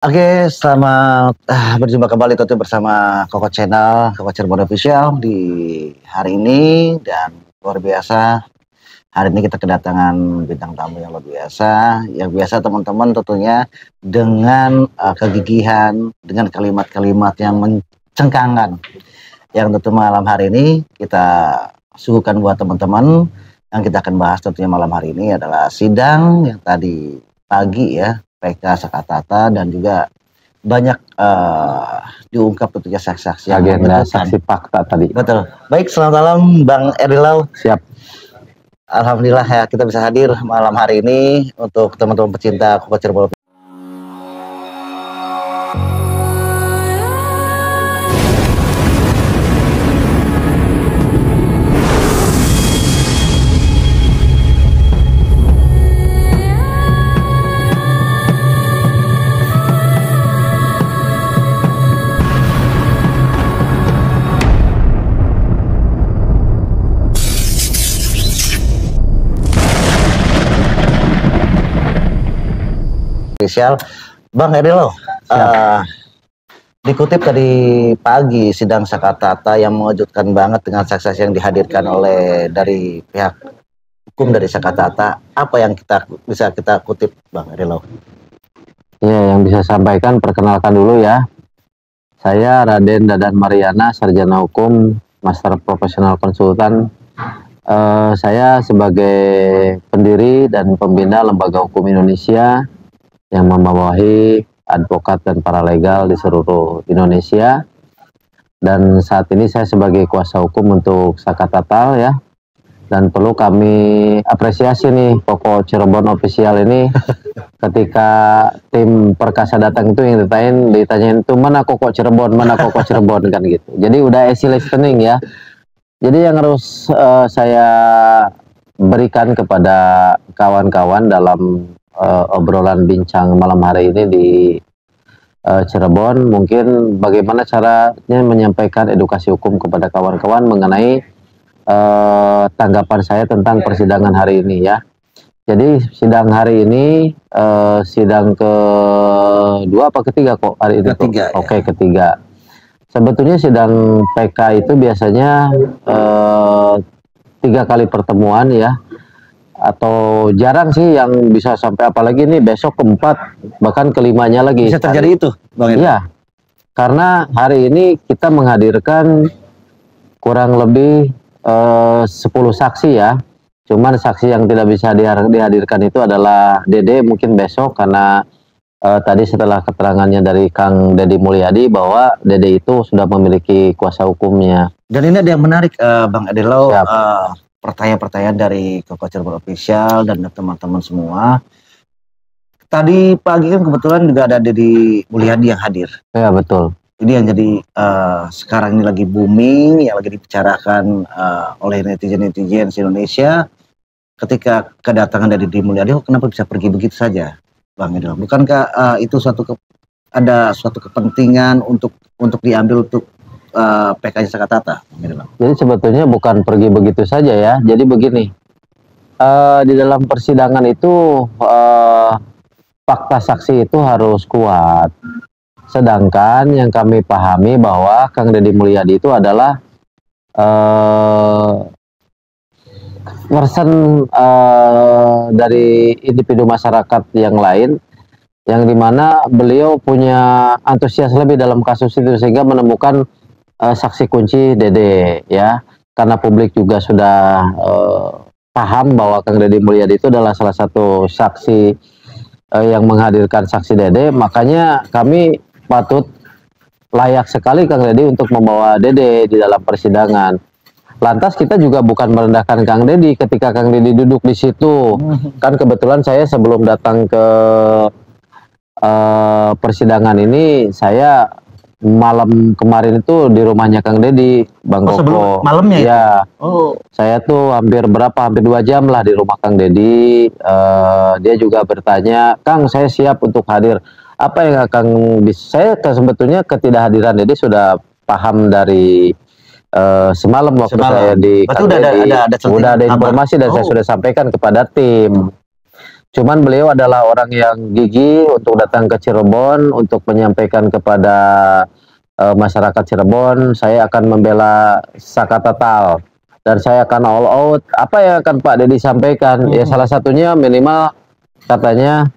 Oke, selamat berjumpa kembali tentu bersama Koko Channel, Koko Cirebon Official di hari ini. Dan luar biasa, hari ini kita kedatangan bintang tamu yang luar biasa. Yang biasa teman-teman tentunya dengan kegigihan, dengan kalimat-kalimat yang mencengkangkan. Yang tentu malam hari ini kita suguhkan buat teman-teman. Yang kita akan bahas tentunya malam hari ini adalah sidang yang tadi pagi ya, PK Sakatata, dan juga banyak diungkap tentunya saksi-saksi yang agenda saksi fakta tadi. Betul. Baik, selamat malam Bang Erilau. Siap. Alhamdulillah ya kita bisa hadir malam hari ini untuk teman-teman pecinta Koko Cirebon. Spesial Bang Erilau, dikutip tadi pagi sidang Sakatata yang mengejutkan banget dengan saksi yang dihadirkan oleh dari pihak hukum dari Sakatata. Apa yang bisa kita kutip Bang Erilau? Ya, yang bisa sampaikan, perkenalkan dulu ya. Saya Raden Dadan Mariana, sarjana hukum, master profesional konsultan. Saya sebagai pendiri dan pembina Lembaga Hukum Indonesia yang membawahi advokat dan paralegal di seluruh Indonesia. Dan saat ini saya sebagai kuasa hukum untuk Sakatata ya. Dan perlu kami apresiasi nih Koko Cirebon Official ini ketika tim Perkasa datang itu yang ditanyain itu mana Koko Cirebon, mana Koko Cirebon kan gitu. Jadi udah easy listening ya. Jadi yang harus saya berikan kepada kawan-kawan dalam obrolan bincang malam hari ini di Cirebon, mungkin bagaimana caranya menyampaikan edukasi hukum kepada kawan-kawan mengenai tanggapan saya tentang persidangan hari ini ya. Jadi sidang hari ini sidang kedua apa ketiga kok hari ini? Ketiga. Oke, ketiga. Sebetulnya sidang PK itu biasanya 3 kali pertemuan ya, atau jarang sih yang bisa sampai, apalagi ini besok keempat bahkan kelimanya lagi. Bisa terjadi itu Bang? Iya, karena hari ini kita menghadirkan kurang lebih 10 saksi ya. Cuman saksi yang tidak bisa dihadirkan itu adalah Dede, mungkin besok karena tadi setelah keterangannya dari Kang Deddy Mulyadi bahwa Dede itu sudah memiliki kuasa hukumnya. Dan ini ada yang menarik Bang Erilau, pertanyaan-pertanyaan dari Koko Cirebon Official dan teman-teman semua. Tadi pagi kan kebetulan juga ada Deddy Mulyadi yang hadir. Ya betul. Ini yang jadi sekarang ini lagi booming, yang lagi dibicarakan oleh netizen-netizen Indonesia. Ketika kedatangan dari Deddy Mulyadi, kenapa bisa pergi begitu saja, Bang Erilau? Bukankah itu ada suatu kepentingan untuk diambil untuk PK Sakatata? Jadi sebetulnya bukan pergi begitu saja ya. Jadi begini, di dalam persidangan itu fakta saksi itu harus kuat. Sedangkan yang kami pahami bahwa Kang Deddy Mulyadi itu adalah versi dari individu masyarakat yang lain, yang dimana beliau punya antusias lebih dalam kasus itu sehingga menemukan saksi kunci Dede ya, karena publik juga sudah paham bahwa Kang Deddy Mulyadi itu adalah salah satu saksi yang menghadirkan saksi Dede, makanya kami patut layak sekali Kang Deddy untuk membawa Dede di dalam persidangan. Lantas kita juga bukan merendahkan Kang Deddy ketika Kang Deddy duduk di situ. Kan kebetulan saya sebelum datang ke persidangan ini, saya malam kemarin itu di rumahnya Kang Deddy, Bang Koko. Sebelum malamnya ya? Oh. Saya tuh hampir 2 jam lah di rumah Kang Deddy. Dia juga bertanya, Kang saya siap untuk hadir. Apa yang akan saya sebetulnya ketidakhadiran Deddy sudah paham dari semalam waktu saya di Kang Deddy. Udah ada informasi dan saya sudah sampaikan kepada tim. Cuman beliau adalah orang yang gigih untuk datang ke Cirebon untuk menyampaikan kepada masyarakat Cirebon, saya akan membela Saka Tatal dan saya akan all out. Apa yang akan Pak Deddy sampaikan? Ya salah satunya minimal katanya,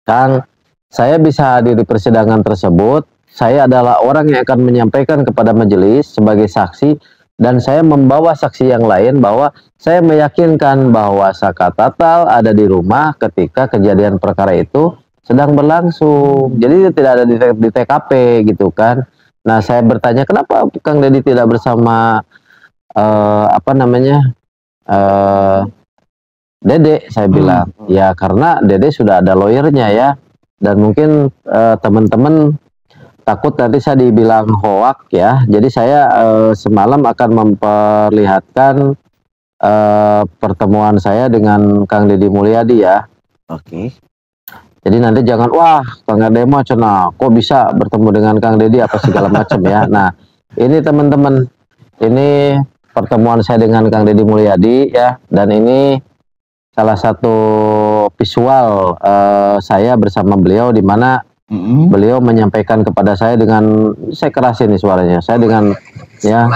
Kang, saya bisa hadir di persidangan tersebut. Saya adalah orang yang akan menyampaikan kepada majelis sebagai saksi, dan saya membawa saksi yang lain bahwa saya meyakinkan bahwa Saka Tatal ada di rumah ketika kejadian perkara itu sedang berlangsung. Jadi dia tidak ada di TKP gitu kan. Nah, saya bertanya kenapa Kang Deddy tidak bersama apa namanya Dede, saya bilang. Ya karena Dede sudah ada lawyernya ya. Dan mungkin teman-teman takut nanti saya dibilang hoak ya. Jadi saya semalam akan memperlihatkan pertemuan saya dengan Kang Deddy Mulyadi ya. Oke. Jadi nanti jangan, wah Kang Deddy mah cenah, kok bisa bertemu dengan Kang Deddy apa segala macam ya. Nah ini teman-teman, ini pertemuan saya dengan Kang Deddy Mulyadi ya. Dan ini salah satu visual saya bersama beliau, di mana beliau menyampaikan kepada saya dengan, saya kerasin nih suaranya, saya dengan ya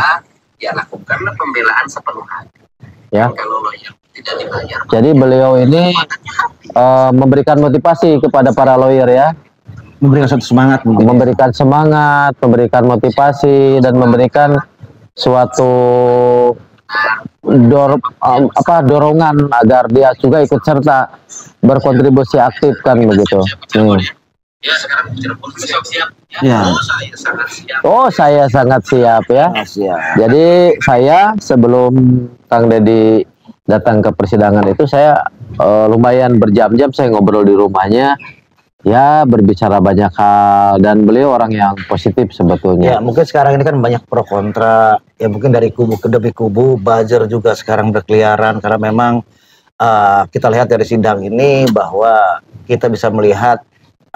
lakukanlah pembelaan sepenuh hati. Ya. Kalau lawyer tidak dibayar. Jadi beliau ini memberikan motivasi kepada para lawyer ya, Memberikan suatu semangat mungkin. memberikan semangat, memberikan motivasi, dan memberikan suatu dorongan agar dia juga ikut serta berkontribusi aktif kan begitu. Ya sekarang Cirebon siap-siap. Ya. Oh saya sangat siap. Oh saya sangat siap ya. Siap. Jadi saya sebelum Kang Deddy datang ke persidangan itu saya lumayan berjam-jam saya ngobrol di rumahnya. Ya berbicara banyak hal, dan beliau orang yang positif sebetulnya. Ya mungkin sekarang ini kan banyak pro kontra. Ya mungkin dari kubu ke demi kubu, buzzer juga sekarang berkeliaran karena memang kita lihat dari sidang ini bahwa kita bisa melihat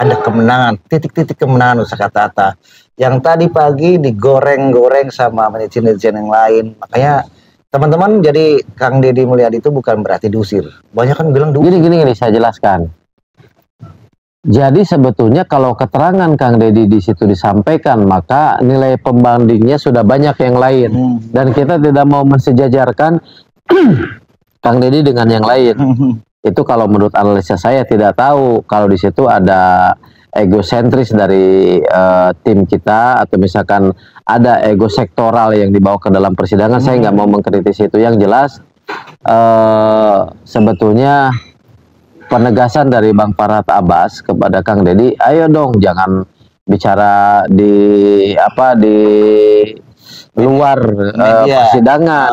ada kemenangan, titik-titik kemenangan Saka Tatal yang tadi pagi digoreng-goreng sama netizen yang lain. Makanya teman-teman, jadi Kang Deddy Mulyadi itu bukan berarti diusir. Banyak kan bilang diusir. Gini saya jelaskan. Jadi sebetulnya kalau keterangan Kang Deddy di situ disampaikan, maka nilai pembandingnya sudah banyak yang lain, dan kita tidak mau mensejajarkan Kang Deddy dengan yang lain. Itu kalau menurut analisa saya, tidak tahu kalau di situ ada egosentris dari tim kita, atau misalkan ada ego sektoral yang dibawa ke dalam persidangan. Saya nggak mau mengkritisi itu. Yang jelas sebetulnya penegasan dari Bang Farhad Abbas kepada Kang Deddy, ayo dong jangan bicara di luar persidangan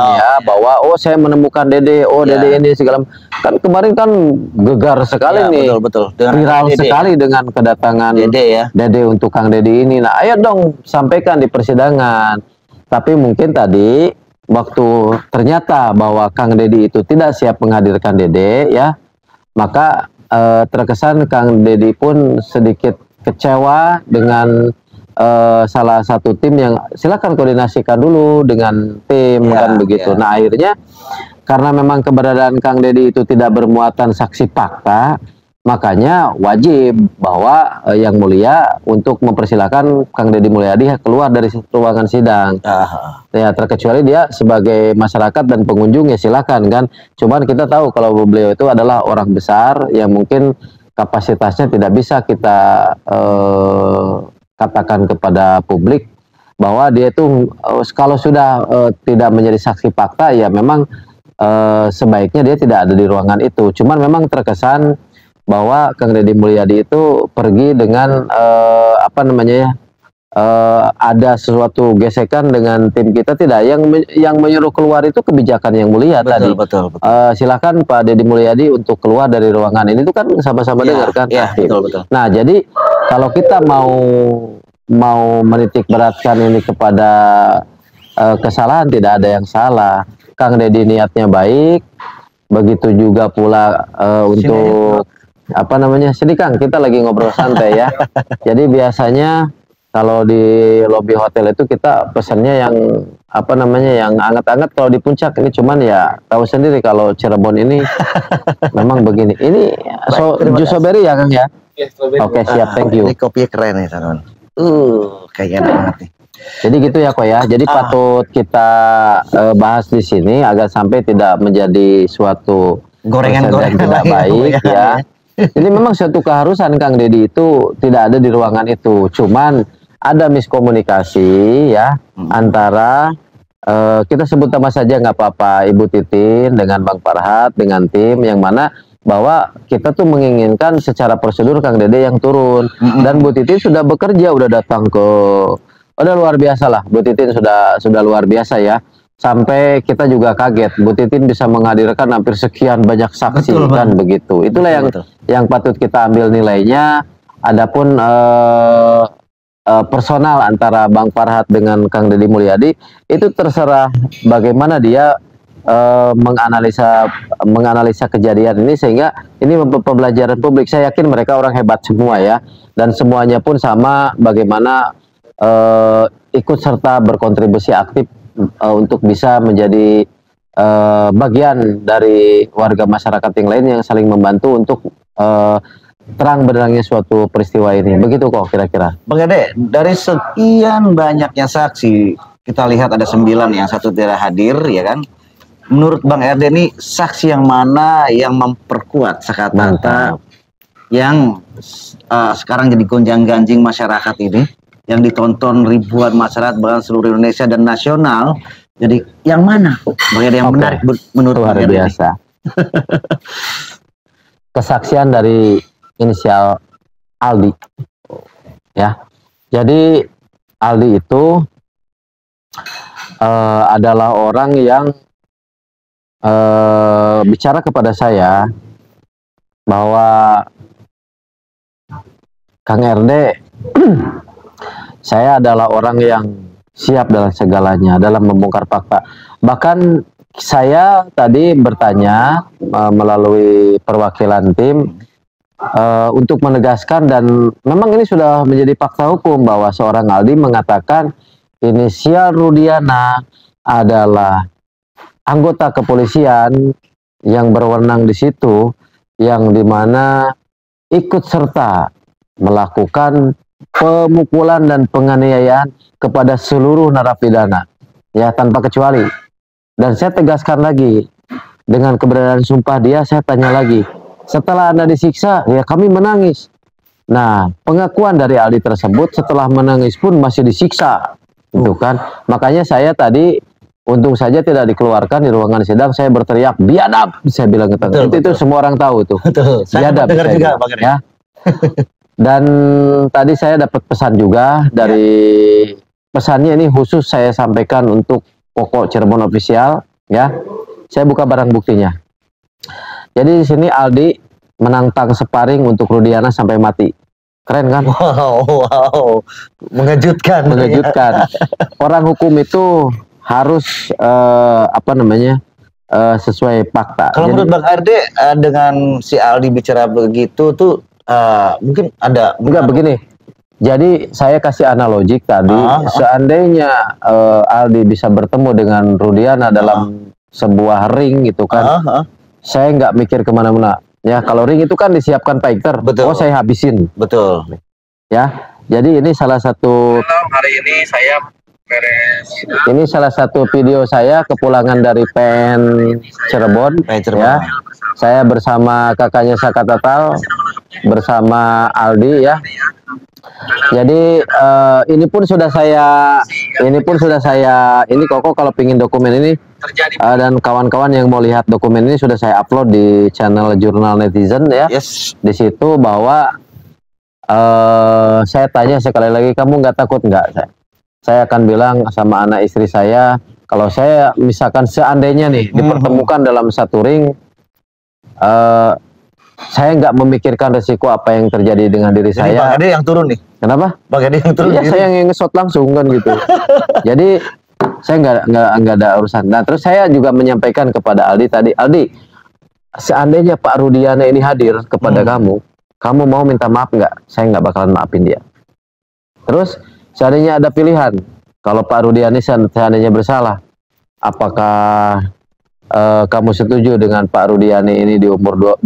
bahwa oh saya menemukan Dede, Dede ini segala. Kan kemarin kan gegar sekali nih, betul. viral sekali dengan kedatangan Dede untuk Kang Deddy ini. Nah ayo dong sampaikan di persidangan. Tapi mungkin tadi waktu ternyata bahwa Kang Deddy itu tidak siap menghadirkan Dede ya, maka terkesan Kang Deddy pun sedikit kecewa dengan salah satu tim yang silakan koordinasikan dulu dengan tim kan begitu. Nah akhirnya karena memang keberadaan Kang Deddy itu tidak bermuatan saksi fakta, makanya wajib bahwa yang mulia untuk mempersilahkan Kang Deddy Mulyadi keluar dari ruangan sidang. Ya terkecuali dia sebagai masyarakat dan pengunjung ya silakan kan. Cuman kita tahu kalau beliau itu adalah orang besar yang mungkin kapasitasnya tidak bisa kita katakan kepada publik bahwa dia itu kalau sudah tidak menjadi saksi fakta ya memang sebaiknya dia tidak ada di ruangan itu. Cuman memang terkesan bahwa Kang Deddy Mulyadi itu pergi dengan ada sesuatu gesekan dengan tim kita. Tidak, yang menyuruh keluar itu kebijakan yang mulia tadi. Betul. Silakan Pak Deddy Mulyadi untuk keluar dari ruangan ini, itu kan sama-sama dengar kan. Betul. Nah jadi kalau kita mau menitik beratkan ini kepada kesalahan, tidak ada yang salah. Kang Deddy niatnya baik, begitu juga pula untuk sini Kang, kita lagi ngobrol santai ya. Jadi biasanya Kalau di lobi hotel itu kita pesannya yang apa namanya yang anget-anget kalau di puncak ini, cuman ya tahu sendiri kalau Cirebon ini memang begini. Ini terima jus kasih. strawberry ya Kang ya? Oke, siap, thank you. Ini kopinya keren nih teman. Kayaknya enak banget nih. Jadi gitu ya kok ya. Jadi patut kita bahas di sini agar sampai tidak menjadi suatu Gorengan-gorengan presiden tidak lagi baik ya. ya. Jadi memang suatu keharusan Kang Deddy itu tidak ada di ruangan itu. Cuman ada miskomunikasi ya antara kita sebut nama saja nggak apa-apa, Ibu Titin dengan Bang Farhat dengan tim, yang mana bahwa kita tuh menginginkan secara prosedur Kang Dede yang turun, dan Bu Titin sudah bekerja, udah datang ke, udah luar biasa lah, Bu Titin sudah luar biasa ya, sampai kita juga kaget Bu Titin bisa menghadirkan hampir sekian banyak saksi. Betul, kan Bang. begitu. Itulah Betul. yang patut kita ambil nilainya. Adapun personal antara Bang Farhat dengan Kang Deddy Mulyadi itu terserah bagaimana dia menganalisa kejadian ini, sehingga ini pembelajaran publik. Saya yakin mereka orang hebat semua ya, dan semuanya pun sama bagaimana ikut serta berkontribusi aktif untuk bisa menjadi bagian dari warga masyarakat yang lain yang saling membantu untuk terang benderangnya suatu peristiwa ini. Begitu kok kira-kira. Bang Ede, dari sekian banyaknya saksi, kita lihat ada 9 yang satu tidak hadir, ya kan? Menurut Bang Ede ini saksi yang mana yang memperkuat kata-kata yang sekarang jadi gonjang-ganjing masyarakat ini, yang ditonton ribuan masyarakat bahkan seluruh Indonesia dan nasional. Jadi yang mana Bang Ede yang menarik menurut luar Bang Ede? Biasa. Kesaksian dari inisial Aldi ya. Jadi Aldi itu adalah orang yang bicara kepada saya bahwa Kang RD, saya adalah orang yang siap dalam segalanya dalam membongkar fakta. Bahkan saya tadi bertanya melalui perwakilan tim untuk menegaskan, dan memang ini sudah menjadi fakta hukum bahwa seorang Aldi mengatakan inisial Rudiana adalah anggota kepolisian yang berwenang di situ, yang dimana ikut serta melakukan pemukulan dan penganiayaan kepada seluruh narapidana ya, tanpa kecuali. Dan saya tegaskan lagi, dengan keberadaan sumpah dia, saya tanya lagi, setelah Anda disiksa, ya kami menangis. Nah, pengakuan dari Aldi tersebut setelah menangis pun masih disiksa, gitu kan? Makanya saya tadi, untung saja tidak dikeluarkan di ruangan sidang, saya berteriak, biadab, saya bilang gitu. Itu semua orang tahu tuh. Betul. Saya Biadab, dengar saya juga, bilang, Bang Ede. ya. Dan tadi saya dapat pesan juga dari pesannya ini khusus saya sampaikan untuk Pokok Cirebon Official, ya. Saya buka barang buktinya. Jadi di sini Aldi menantang sparring untuk Rudiana sampai mati. Keren kan? Wow. Mengejutkan. Mengejutkan. Orang hukum itu harus sesuai fakta. Kalau menurut Bang RD dengan si Aldi bicara begitu tuh mungkin ada enggak begini. Jadi saya kasih analogi tadi, seandainya Aldi bisa bertemu dengan Rudiana dalam sebuah ring gitu kan, saya nggak mikir kemana-mana. Ya, kalau ring itu kan disiapkan fighter, betul. Oh saya habisin. Betul. Ya, jadi ini salah satu. Hari ini saya beres. Ini salah satu video saya kepulangan dari PN Cirebon. Ya, saya bersama kakaknya Saka Tatal, bersama Aldi ya. Jadi ini pun sudah saya, ini Koko kalau pingin dokumen ini dan kawan-kawan yang mau lihat dokumen ini sudah saya upload di channel Jurnal Netizen ya. Yes. Di situ bahwa saya tanya sekali lagi, kamu nggak takut nggak? Saya akan bilang sama anak istri saya, kalau saya misalkan seandainya nih dipertemukan dalam satu ring, saya nggak memikirkan resiko apa yang terjadi dengan diri Jadi saya. Bang Ede yang turun nih. Kenapa? Bang Ede yang turun. Iya, saya yang nge-shot langsung kan gitu. Jadi saya nggak ada urusan. Nah, terus saya juga menyampaikan kepada Aldi tadi, Aldi, seandainya Pak Rudiana ini hadir kepada kamu mau minta maaf nggak? Saya nggak bakalan maafin dia. Terus seandainya ada pilihan, kalau Pak Rudiani seandainya bersalah, apakah kamu setuju dengan Pak Rudiani ini di umur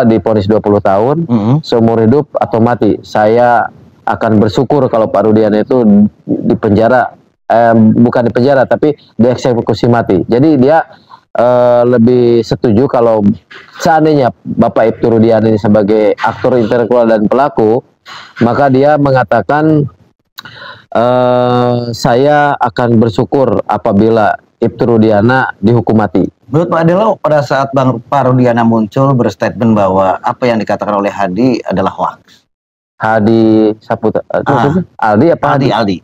divonis 20 tahun, seumur hidup atau mati? Saya akan bersyukur kalau Pak Rudiani itu dipenjara, bukan dipenjara tapi dieksekusi mati. Jadi dia lebih setuju kalau seandainya Bapak Ibtu Rudiani sebagai aktor intelektual dan pelaku, maka dia mengatakan saya akan bersyukur apabila Ibtu Rudiana dihukum mati. Menurut Pak Adelo, pada saat Pak Rudiana muncul berstatement bahwa apa yang dikatakan oleh Hadi adalah hoax. Hadi Saputra, Aldi apa? Aldi.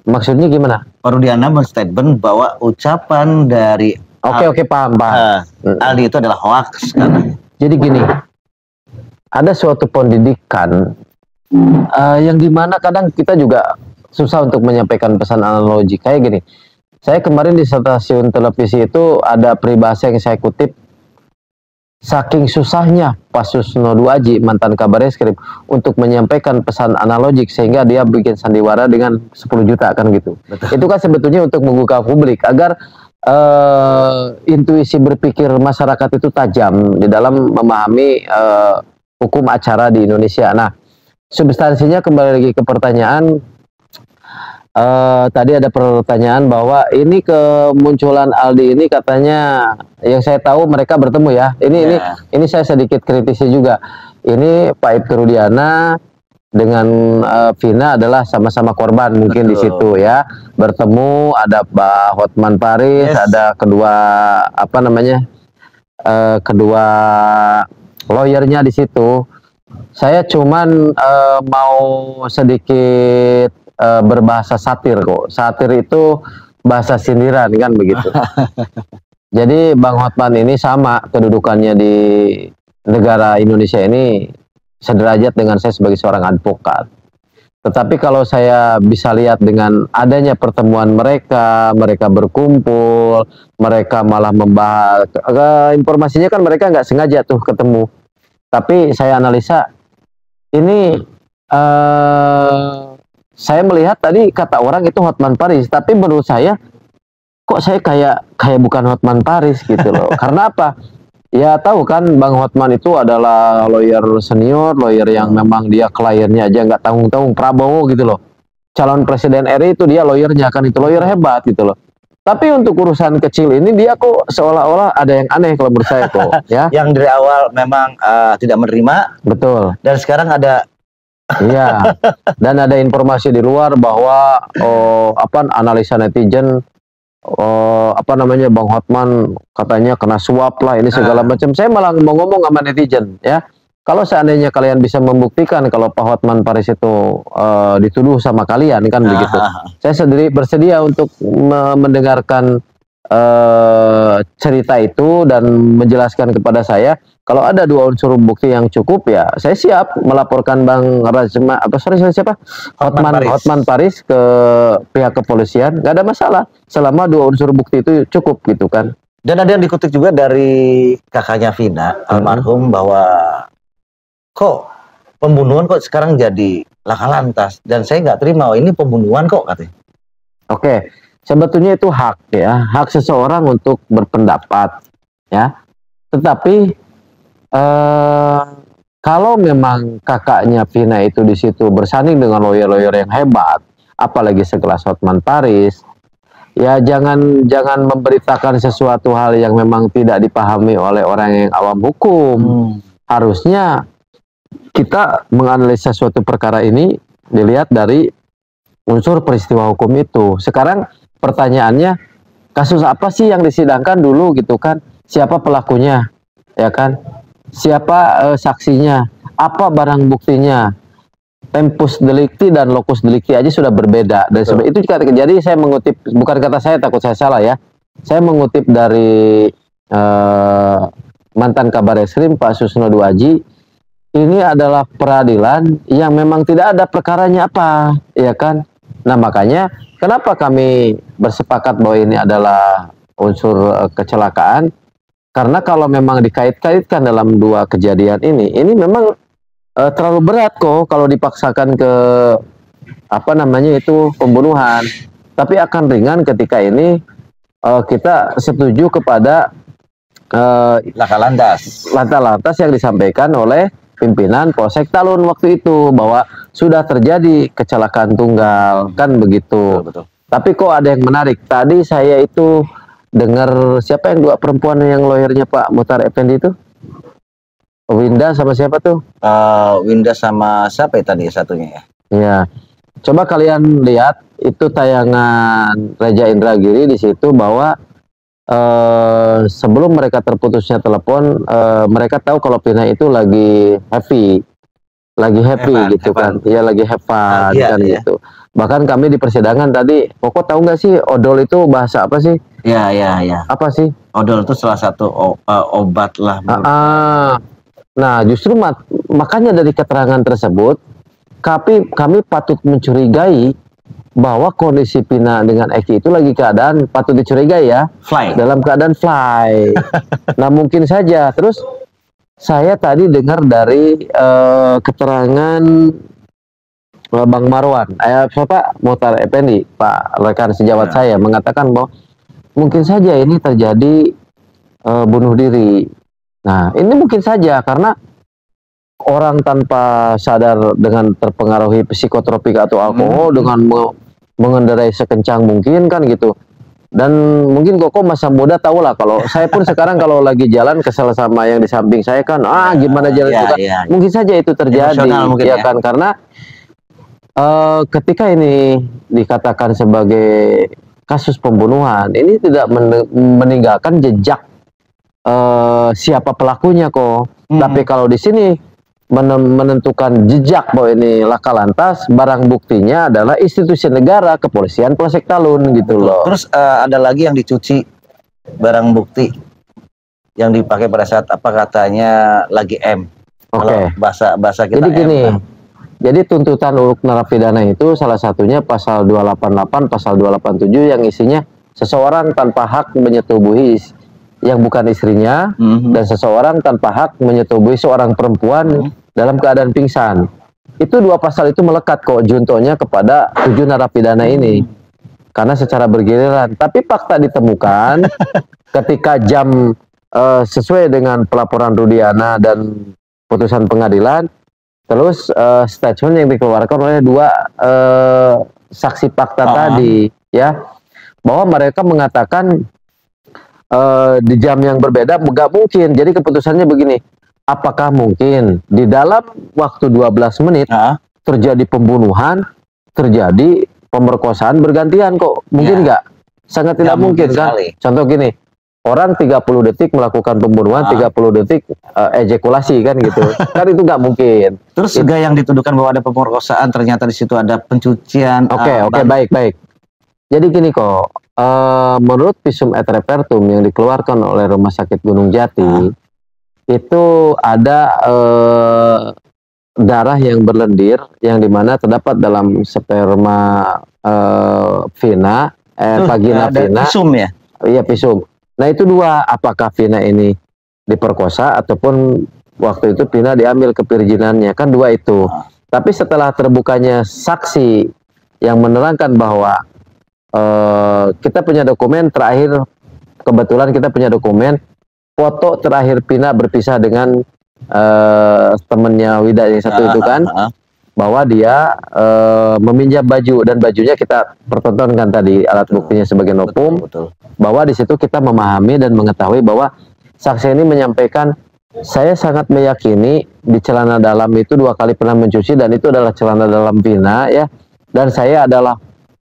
Maksudnya gimana? Pak Rudiana berstatement bahwa ucapan dari Oke, paham. Aldi itu adalah hoax. Jadi gini, ada suatu pendidikan yang dimana kadang kita juga susah untuk menyampaikan pesan analogi. Kayak gini, saya kemarin di stasiun televisi itu ada peribahasa yang saya kutip, saking susahnya Pak Susno Duaji, mantan Kabar Eskrim, untuk menyampaikan pesan analogik sehingga dia bikin sandiwara dengan 10 juta kan gitu. Betul. Itu kan sebetulnya untuk membuka publik agar intuisi berpikir masyarakat itu tajam di dalam memahami hukum acara di Indonesia. Nah, substansinya kembali lagi ke pertanyaan. Tadi ada pertanyaan bahwa ini kemunculan Aldi ini katanya, yang saya tahu mereka bertemu ya. Ini saya sedikit kritisi juga. Ini Pak Ibtu Rudiana dengan Vina adalah sama-sama korban mungkin. Betul. Di situ ya. Bertemu, ada Pak Hotman Paris, ada kedua kedua lawyernya di situ. Saya cuman mau sedikit berbahasa satir kok. Satir itu bahasa sindiran kan begitu. Jadi Bang Hotman ini sama kedudukannya di negara Indonesia ini sederajat dengan saya sebagai seorang advokat. Tetapi kalau saya bisa lihat dengan adanya pertemuan mereka berkumpul, mereka malah membahas informasinya kan mereka nggak sengaja tuh ketemu. Tapi saya analisa ini saya melihat tadi kata orang itu Hotman Paris, tapi menurut saya kok saya kayak bukan Hotman Paris gitu loh. Karena apa? Ya tahu kan Bang Hotman itu adalah lawyer senior, lawyer yang memang dia kliennya aja nggak tanggung-tanggung, Prabowo gitu loh. Calon presiden RI itu dia lawyernya kan, itu lawyer hebat gitu loh. Tapi untuk urusan kecil ini dia kok seolah-olah ada yang aneh kalau menurut saya kok ya. Yang dari awal memang tidak menerima. Betul. Dan sekarang ada iya, dan ada informasi di luar bahwa analisa netizen Bang Hotman katanya kena suap lah ini segala macam. Saya malah mau ngomong sama netizen ya. Kalau seandainya kalian bisa membuktikan kalau Pak Hotman Paris itu dituduh sama kalian kan begitu. Saya sendiri bersedia untuk mendengarkan cerita itu dan menjelaskan kepada saya. Kalau ada dua unsur bukti yang cukup ya, saya siap melaporkan Bang Rajma Hotman Paris ke pihak kepolisian, nggak ada masalah selama dua unsur bukti itu cukup gitu kan. Dan ada yang dikutip juga dari kakaknya Vina almarhum bahwa kok pembunuhan kok sekarang jadi laka lantas, dan saya nggak terima, ini pembunuhan kok katanya. Oke, sebetulnya itu hak ya, hak seseorang untuk berpendapat ya. Tetapi kalau memang kakaknya Vina itu di situ bersanding dengan lawyer-lawyer yang hebat, apalagi sekelas Hotman Paris, ya jangan memberitakan sesuatu hal yang memang tidak dipahami oleh orang yang awam hukum. Harusnya kita menganalisa suatu perkara ini dilihat dari unsur peristiwa hukum itu. Sekarang pertanyaannya, kasus apa sih yang disidangkan dulu gitu kan? Siapa pelakunya, ya kan? Siapa saksinya? Apa barang buktinya? Tempus delicti dan locus delicti aja sudah berbeda. Dan itu jadi saya mengutip, bukan kata saya, takut saya salah ya. Saya mengutip dari mantan Kabar Eskrim Pak Susno Duaji. Ini adalah peradilan yang memang tidak ada perkaranya apa, ya kan? Nah makanya kenapa kami bersepakat bahwa ini adalah unsur kecelakaan? Karena kalau memang dikait-kaitkan dalam dua kejadian ini memang terlalu berat kok kalau dipaksakan ke apa namanya itu pembunuhan. Tapi akan ringan ketika ini kita setuju kepada Laka lantas. lantas yang disampaikan oleh pimpinan Polsek Talun waktu itu bahwa sudah terjadi kecelakaan tunggal, kan begitu. Betul. Tapi kok ada yang menarik. Tadi saya itu dengar siapa yang dua perempuan yang lawyernya Pak Muhtar Effendi itu? Winda sama siapa tuh? Winda sama siapa ya tadi satunya ya? Ya, coba kalian lihat itu tayangan Reja Indragiri di situ bahwa sebelum mereka terputusnya telepon, mereka tahu kalau Pina itu lagi happy gitu kan, ya lagi have fun kan ya. gitu. Bahkan kami di persidangan tadi, Koko tahu nggak sih odol itu bahasa apa sih? Ya. Apa sih? Odol itu salah satu obat lah. Nah, justru makanya dari keterangan tersebut, kami patut mencurigai bahwa kondisi Pina dengan Eki itu lagi keadaan patut dicurigai ya. Fly. Dalam keadaan fly. Nah, mungkin saja. Terus saya tadi dengar dari keterangan Bang Marwan, Pak Muhtar Effendi, Pak rekan sejawat saya mengatakan bahwa mungkin saja ini terjadi bunuh diri. Nah, ini mungkin saja karena orang tanpa sadar dengan terpengaruhi psikotropika atau alkohol dengan mengendarai sekencang mungkin kan gitu. Dan mungkin Koko masa muda tahu lah, kalau saya pun sekarang kalau lagi jalan kesel sama yang di samping saya kan, gimana jalan juga. Mungkin saja itu terjadi ya kan, karena ketika ini dikatakan sebagai kasus pembunuhan, ini tidak meninggalkan jejak siapa pelakunya kok. Tapi kalau di sini menentukan jejak bahwa ini laka lantas, barang buktinya adalah institusi negara, kepolisian Polsek Talun gitu loh. Terus ada lagi yang dicuci barang bukti yang dipakai pada saat apa katanya lagi M. Oke. Bahasa kita. Jadi M, gini. kan? Jadi tuntutan untuk narapidana itu salah satunya pasal 288, pasal 287 yang isinya seseorang tanpa hak menyetubuhi yang bukan istrinya, dan seseorang tanpa hak menyetubuhi seorang perempuan dalam keadaan pingsan. Itu dua pasal itu melekat kok juntonya kepada 7 narapidana ini. Karena secara bergiliran. Tapi fakta ditemukan ketika jam sesuai dengan pelaporan Rudiana dan putusan pengadilan, terus statement yang dikeluarkan oleh 2 saksi fakta tadi, ya, bahwa mereka mengatakan di jam yang berbeda nggak mungkin. Jadi keputusannya begini, apakah mungkin di dalam waktu 12 menit terjadi pembunuhan, terjadi pemerkosaan bergantian kok? Mungkin nggak? Sangat tidak mungkin kan? Sekali. Contoh gini, orang 30 detik melakukan pembunuhan, 30 detik ejakulasi kan gitu. Kan itu nggak mungkin. Terus juga yang dituduhkan bahwa ada pemerkosaan, ternyata di situ ada pencucian. Oke, baik. Jadi gini kok, menurut visum et repertum yang dikeluarkan oleh Rumah Sakit Gunung Jati, itu ada darah yang berlendir yang dimana terdapat dalam sperma Vina, vagina Vina. Visum ya? Iya, visum. Nah itu 2, apakah Vina ini diperkosa ataupun waktu itu Vina diambil kevirginannya, kan 2 itu. Tapi setelah terbukanya saksi yang menerangkan bahwa kita punya dokumen terakhir, kebetulan kita punya dokumen foto terakhir Pina berpisah dengan temennya Wida yang satu itu kan, bahwa dia meminjam baju, dan bajunya kita pertontonkan tadi alat buktinya sebagai nopum. Bahwa di situ kita memahami dan mengetahui bahwa saksi ini menyampaikan, saya sangat meyakini di celana dalam itu 2 kali pernah mencuci dan itu adalah celana dalam Pina ya, dan saya adalah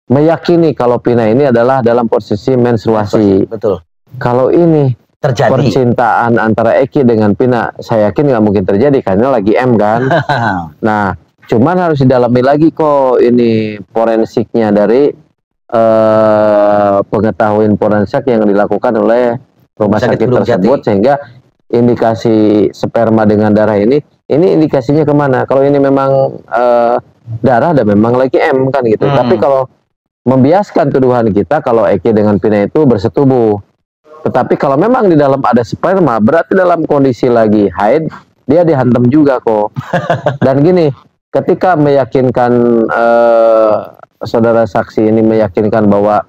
meyakini kalau Pina ini adalah dalam posisi menstruasi. Betul. Kalau ini terjadi percintaan antara Eki dengan Pina, saya yakin nggak mungkin terjadi karena lagi M kan. Nah, cuman harus didalami lagi kok ini forensiknya dari pengetahuan forensik yang dilakukan oleh rumah sakit tersebut, sehingga indikasi sperma dengan darah ini indikasinya kemana? Kalau ini memang darah dan memang lagi M kan gitu. Tapi kalau membiaskan tuduhan kita kalau Eki dengan Pina itu bersetubuh. Tetapi kalau memang di dalam ada sperma, berarti dalam kondisi lagi haid, dia dihantam juga kok. Dan gini, ketika meyakinkan saudara saksi ini meyakinkan bahwa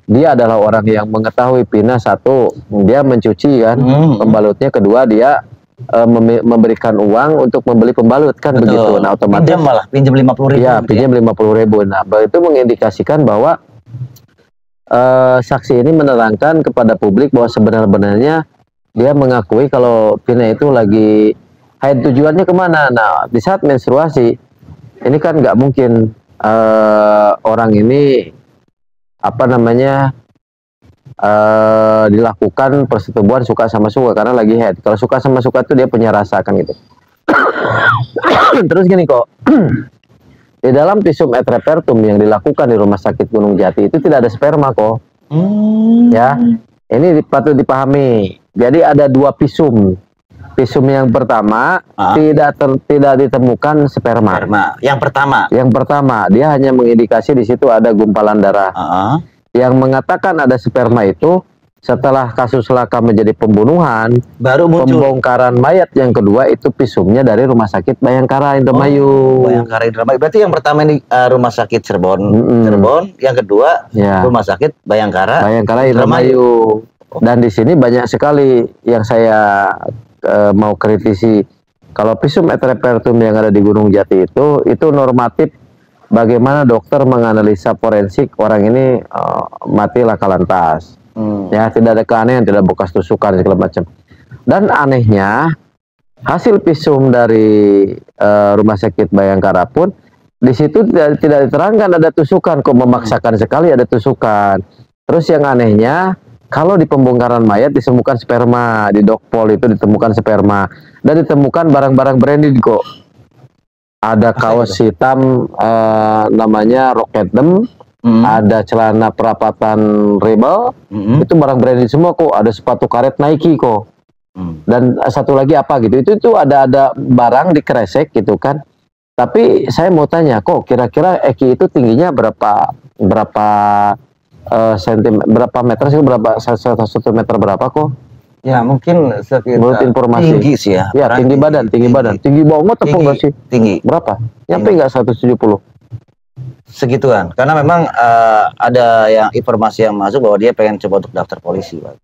dia adalah orang yang mengetahui pina, satu, dia mencuci kan pembalutnya, kedua dia memberikan uang untuk membeli pembalut kan. Betul. Begitu. Nah, otomatis pinjam 50.000. Ya, pinjam 50.000. Nah, itu mengindikasikan bahwa saksi ini menerangkan kepada publik bahwa sebenarnya dia mengakui kalau pina itu lagi haid. Tujuannya kemana? Nah, di saat menstruasi ini kan nggak mungkin orang ini dilakukan persetubuhan suka sama suka karena lagi haid. Kalau suka sama suka itu dia punya rasa kan gitu. Terus gini kok, di dalam visum et repertum yang dilakukan di Rumah Sakit Gunung Jati itu tidak ada sperma kok. Ya, ini patut dipahami. Jadi ada dua visum. Visum yang pertama tidak ditemukan sperma. Yang pertama dia hanya mengindikasi di situ ada gumpalan darah. Yang mengatakan ada sperma itu setelah kasus laka menjadi pembunuhan, baru muncul pembongkaran mayat. Yang kedua itu visumnya dari Rumah Sakit Bayangkara Indramayu. Bayangkara Indramayu. Berarti yang pertama ini Rumah Sakit Cirebon, yang kedua Rumah Sakit Bayangkara Indramayu. Dan di sini banyak sekali yang saya mau kritisi. Kalau visum et repertum yang ada di Gunung Jati itu normatif. Bagaimana dokter menganalisa forensik orang ini mati laka lantas. Ya, tidak ada keanehan, tidak bekas tusukan segala macam. Dan anehnya hasil visum dari Rumah Sakit Bayangkara pun di situ tidak diterangkan ada tusukan, kok memaksakan sekali ada tusukan. Terus yang anehnya kalau di pembongkaran mayat ditemukan sperma, di dokpol itu ditemukan sperma dan ditemukan barang-barang branded kok. Ada kaos hitam namanya Rocketdom. Ada celana perapatan Rebel, itu barang branded semua kok. Ada sepatu karet Nike kok. Dan satu lagi apa gitu, itu ada barang dikresek gitu kan. Tapi saya mau tanya kok, kira-kira Eki itu tingginya berapa berapa meter sih, berapa 1 meter berapa kok? Ya mungkin sekitar, menurut informasi tinggi sih ya. Ya, tinggi badan, tinggi banget apa enggak sih? Tinggi. Berapa? Nyampe enggak 170? Segituan, karena memang ada yang informasi yang masuk bahwa dia pengen coba untuk daftar polisi, Pak.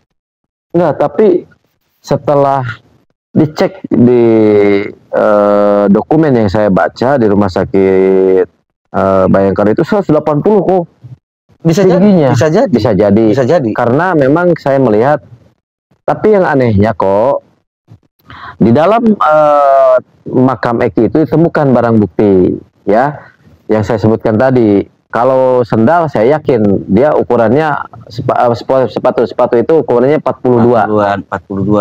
Enggak, tapi setelah dicek di dokumen yang saya baca di Rumah Sakit Bayangkara itu 180 kok. Bisa jadi. Karena memang saya melihat, tapi yang anehnya kok di dalam makam Eki itu ditemukan barang bukti ya. Yang saya sebutkan tadi, kalau sendal saya yakin dia ukurannya sepatu itu ukurannya 42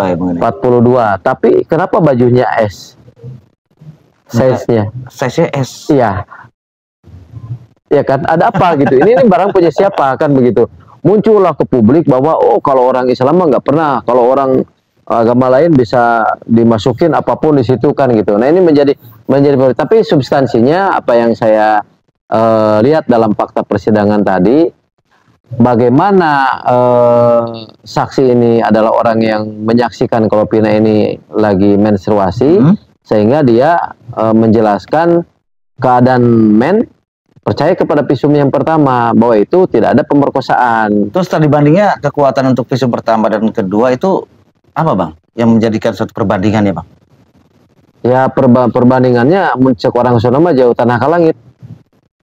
ya Bang. 42. Tapi kenapa bajunya S? Size-nya S. Iya. Ya kan, ada apa gitu? Ini barang punya siapa kan begitu. Muncullah ke publik bahwa kalau orang Islam mah nggak pernah, kalau orang agama lain bisa dimasukin apapun di situ kan gitu. Nah, ini menjadi tapi substansinya apa yang saya lihat dalam fakta persidangan tadi, bagaimana saksi ini adalah orang yang menyaksikan kalau Pina ini lagi menstruasi, sehingga dia menjelaskan keadaan percaya kepada visum yang pertama bahwa itu tidak ada pemerkosaan. Terus tadi bandingnya kekuatan untuk visum pertama dan kedua itu apa Bang? Yang menjadikan suatu perbandingan ya Bang? Ya perbandingannya mencek orang sono mah jauh tanah ke langit.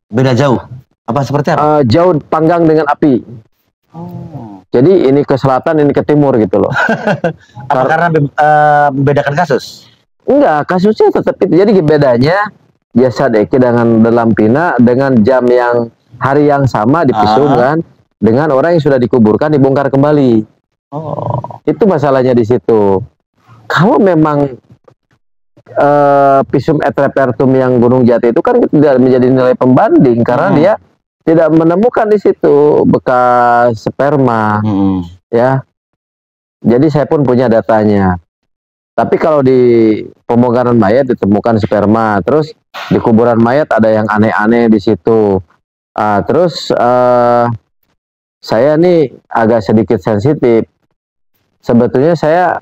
Beda jauh? Apa seperti apa? Jauh panggang dengan api. Jadi ini ke selatan, ini ke timur gitu loh. Apa karena membedakan kasus? Enggak, kasusnya tetap itu. Jadi bedanya jasad Eki dengan dalam Pina dengan jam yang hari yang sama divisum kan, dengan orang yang sudah dikuburkan dibongkar kembali. Itu masalahnya di situ. Kalau memang visum et repertum yang Gunung Jati itu kan tidak menjadi nilai pembanding karena dia tidak menemukan di situ bekas sperma, ya. Jadi saya pun punya datanya. Tapi kalau di pembongkaran mayat ditemukan sperma, terus di kuburan mayat ada yang aneh-aneh di situ. Terus saya nih agak sedikit sensitif. Sebetulnya saya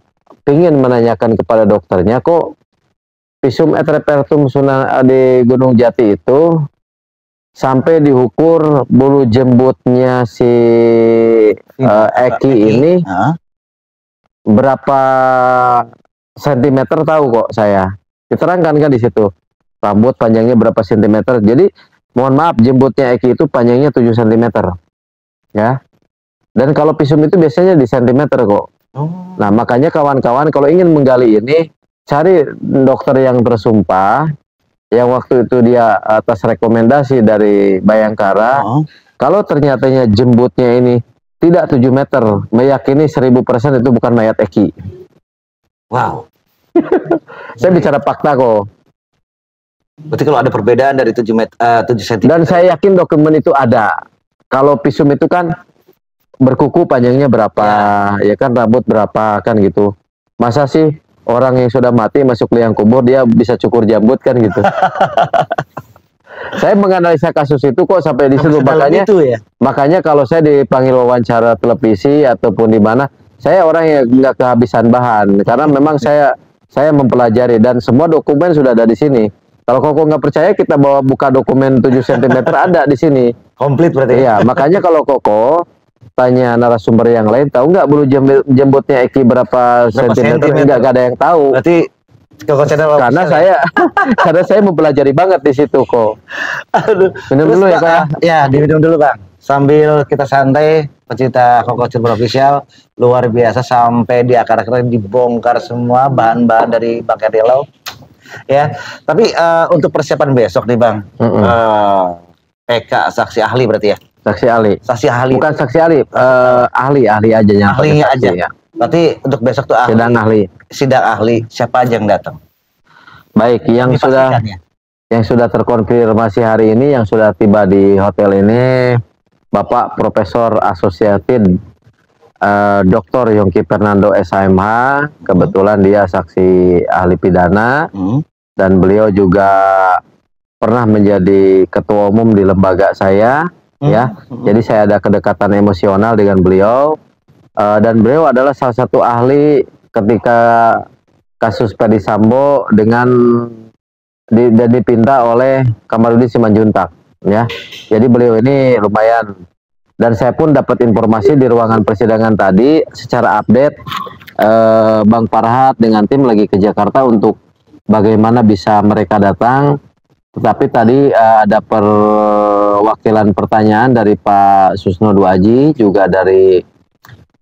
ingin menanyakan kepada dokternya, kok visum et repertum di Gunung Jati itu sampai diukur bulu jembutnya si Eki ini berapa sentimeter tahu kok saya. Diterangkan kan di situ. Rambut panjangnya berapa sentimeter. Jadi mohon maaf, jembutnya Eki itu panjangnya 7 sentimeter. Ya. Dan kalau visum itu biasanya di sentimeter kok. Nah, makanya kawan-kawan kalau ingin menggali ini, cari dokter yang tersumpah, yang waktu itu dia atas rekomendasi dari Bayangkara. Kalau ternyatanya jembutnya ini tidak 7 meter, meyakini 1000% itu bukan mayat Eki. Wow. Saya bicara fakta kok. Berarti kalau ada perbedaan dari 7 cm. Dan saya yakin dokumen itu ada. Kalau visum itu kan berkuku panjangnya berapa, ya kan, rambut berapa, kan gitu. Masa sih orang yang sudah mati masuk liang kubur dia bisa cukur jambut kan gitu. Saya menganalisa kasus itu kok sampai di situ, makanya itu ya? Makanya kalau saya dipanggil wawancara televisi ataupun di mana, saya orang yang nggak kehabisan bahan karena memang saya mempelajari dan semua dokumen sudah ada di sini. Kalau koko nggak percaya, kita bawa buka dokumen 7 cm ada di sini. Komplit berarti. Iya, makanya kalau koko tanya narasumber yang lain, tahu nggak bulu jembutnya Eki berapa sentimeter? Nggak ada yang tahu. Berarti Koko Channel karena saya mempelajari banget di situ kok. Aduh. Minum dulu ya, Pak. Ya, diminum dulu, Bang. Sambil kita santai, pecinta Koko Channel Official, luar biasa sampai di akar-akarnya dibongkar semua bahan-bahan dari Bang Kadelo. Ya, tapi untuk persiapan besok nih, Bang. PK saksi ahli berarti ya? Saksi ahli. Saksi ahli. Bukan saksi ahli, ahli aja yang ahli saksi, aja. Ya. Berarti untuk besok tuh ahli. Sidang ahli. Siapa aja yang datang? Baik, yang sudah terkonfirmasi hari ini, yang sudah tiba di hotel ini, Bapak Profesor Associated Dr. Yongki Fernando SHMH, kebetulan dia saksi ahli pidana, dan beliau juga pernah menjadi ketua umum di lembaga saya, ya. Jadi saya ada kedekatan emosional dengan beliau, dan beliau adalah salah satu ahli ketika kasus Ferdy Sambo dan dipinta oleh Kamarudin Simanjuntak, ya. Jadi beliau ini lumayan, dan saya pun dapat informasi di ruangan persidangan tadi secara update, Bang Farhat dengan tim lagi ke Jakarta untuk bagaimana bisa mereka datang. Tetapi tadi ada perwakilan pertanyaan dari Pak Susno Duaji, juga dari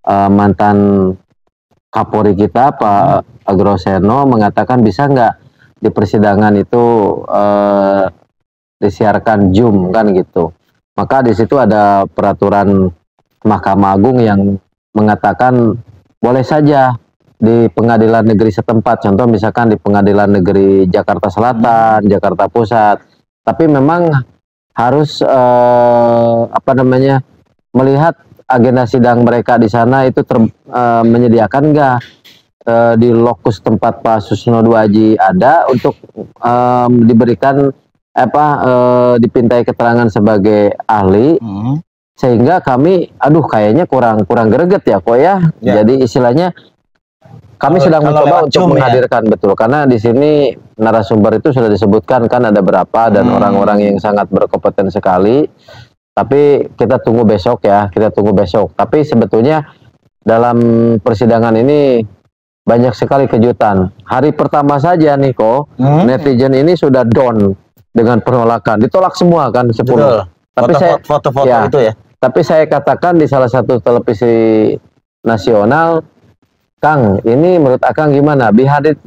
mantan Kapolri kita Pak Agroseno, mengatakan bisa nggak di persidangan itu disiarkan Zoom kan gitu. Maka di situ ada peraturan Mahkamah Agung yang mengatakan boleh saja di pengadilan negeri setempat, contoh misalkan di pengadilan negeri Jakarta Selatan, Jakarta Pusat, tapi memang harus melihat agenda sidang mereka di sana itu menyediakan nggak di lokus tempat Pak Susno Duaji ada untuk diberikan dipintai keterangan sebagai ahli, sehingga kami kayaknya kurang greget ya kok ya. Jadi istilahnya kami sedang mencoba untuk menghadirkan betul, karena di sini narasumber itu sudah disebutkan kan ada berapa dan orang-orang yang sangat berkompeten sekali. Tapi kita tunggu besok ya, Tapi sebetulnya dalam persidangan ini banyak sekali kejutan. Hari pertama saja nih kok, netizen ini sudah down dengan penolakan, ditolak semua kan 10. Betul. Tapi foto-foto itu ya. Tapi saya katakan di salah satu televisi nasional, Kang, ini menurut Akang gimana? Be 100%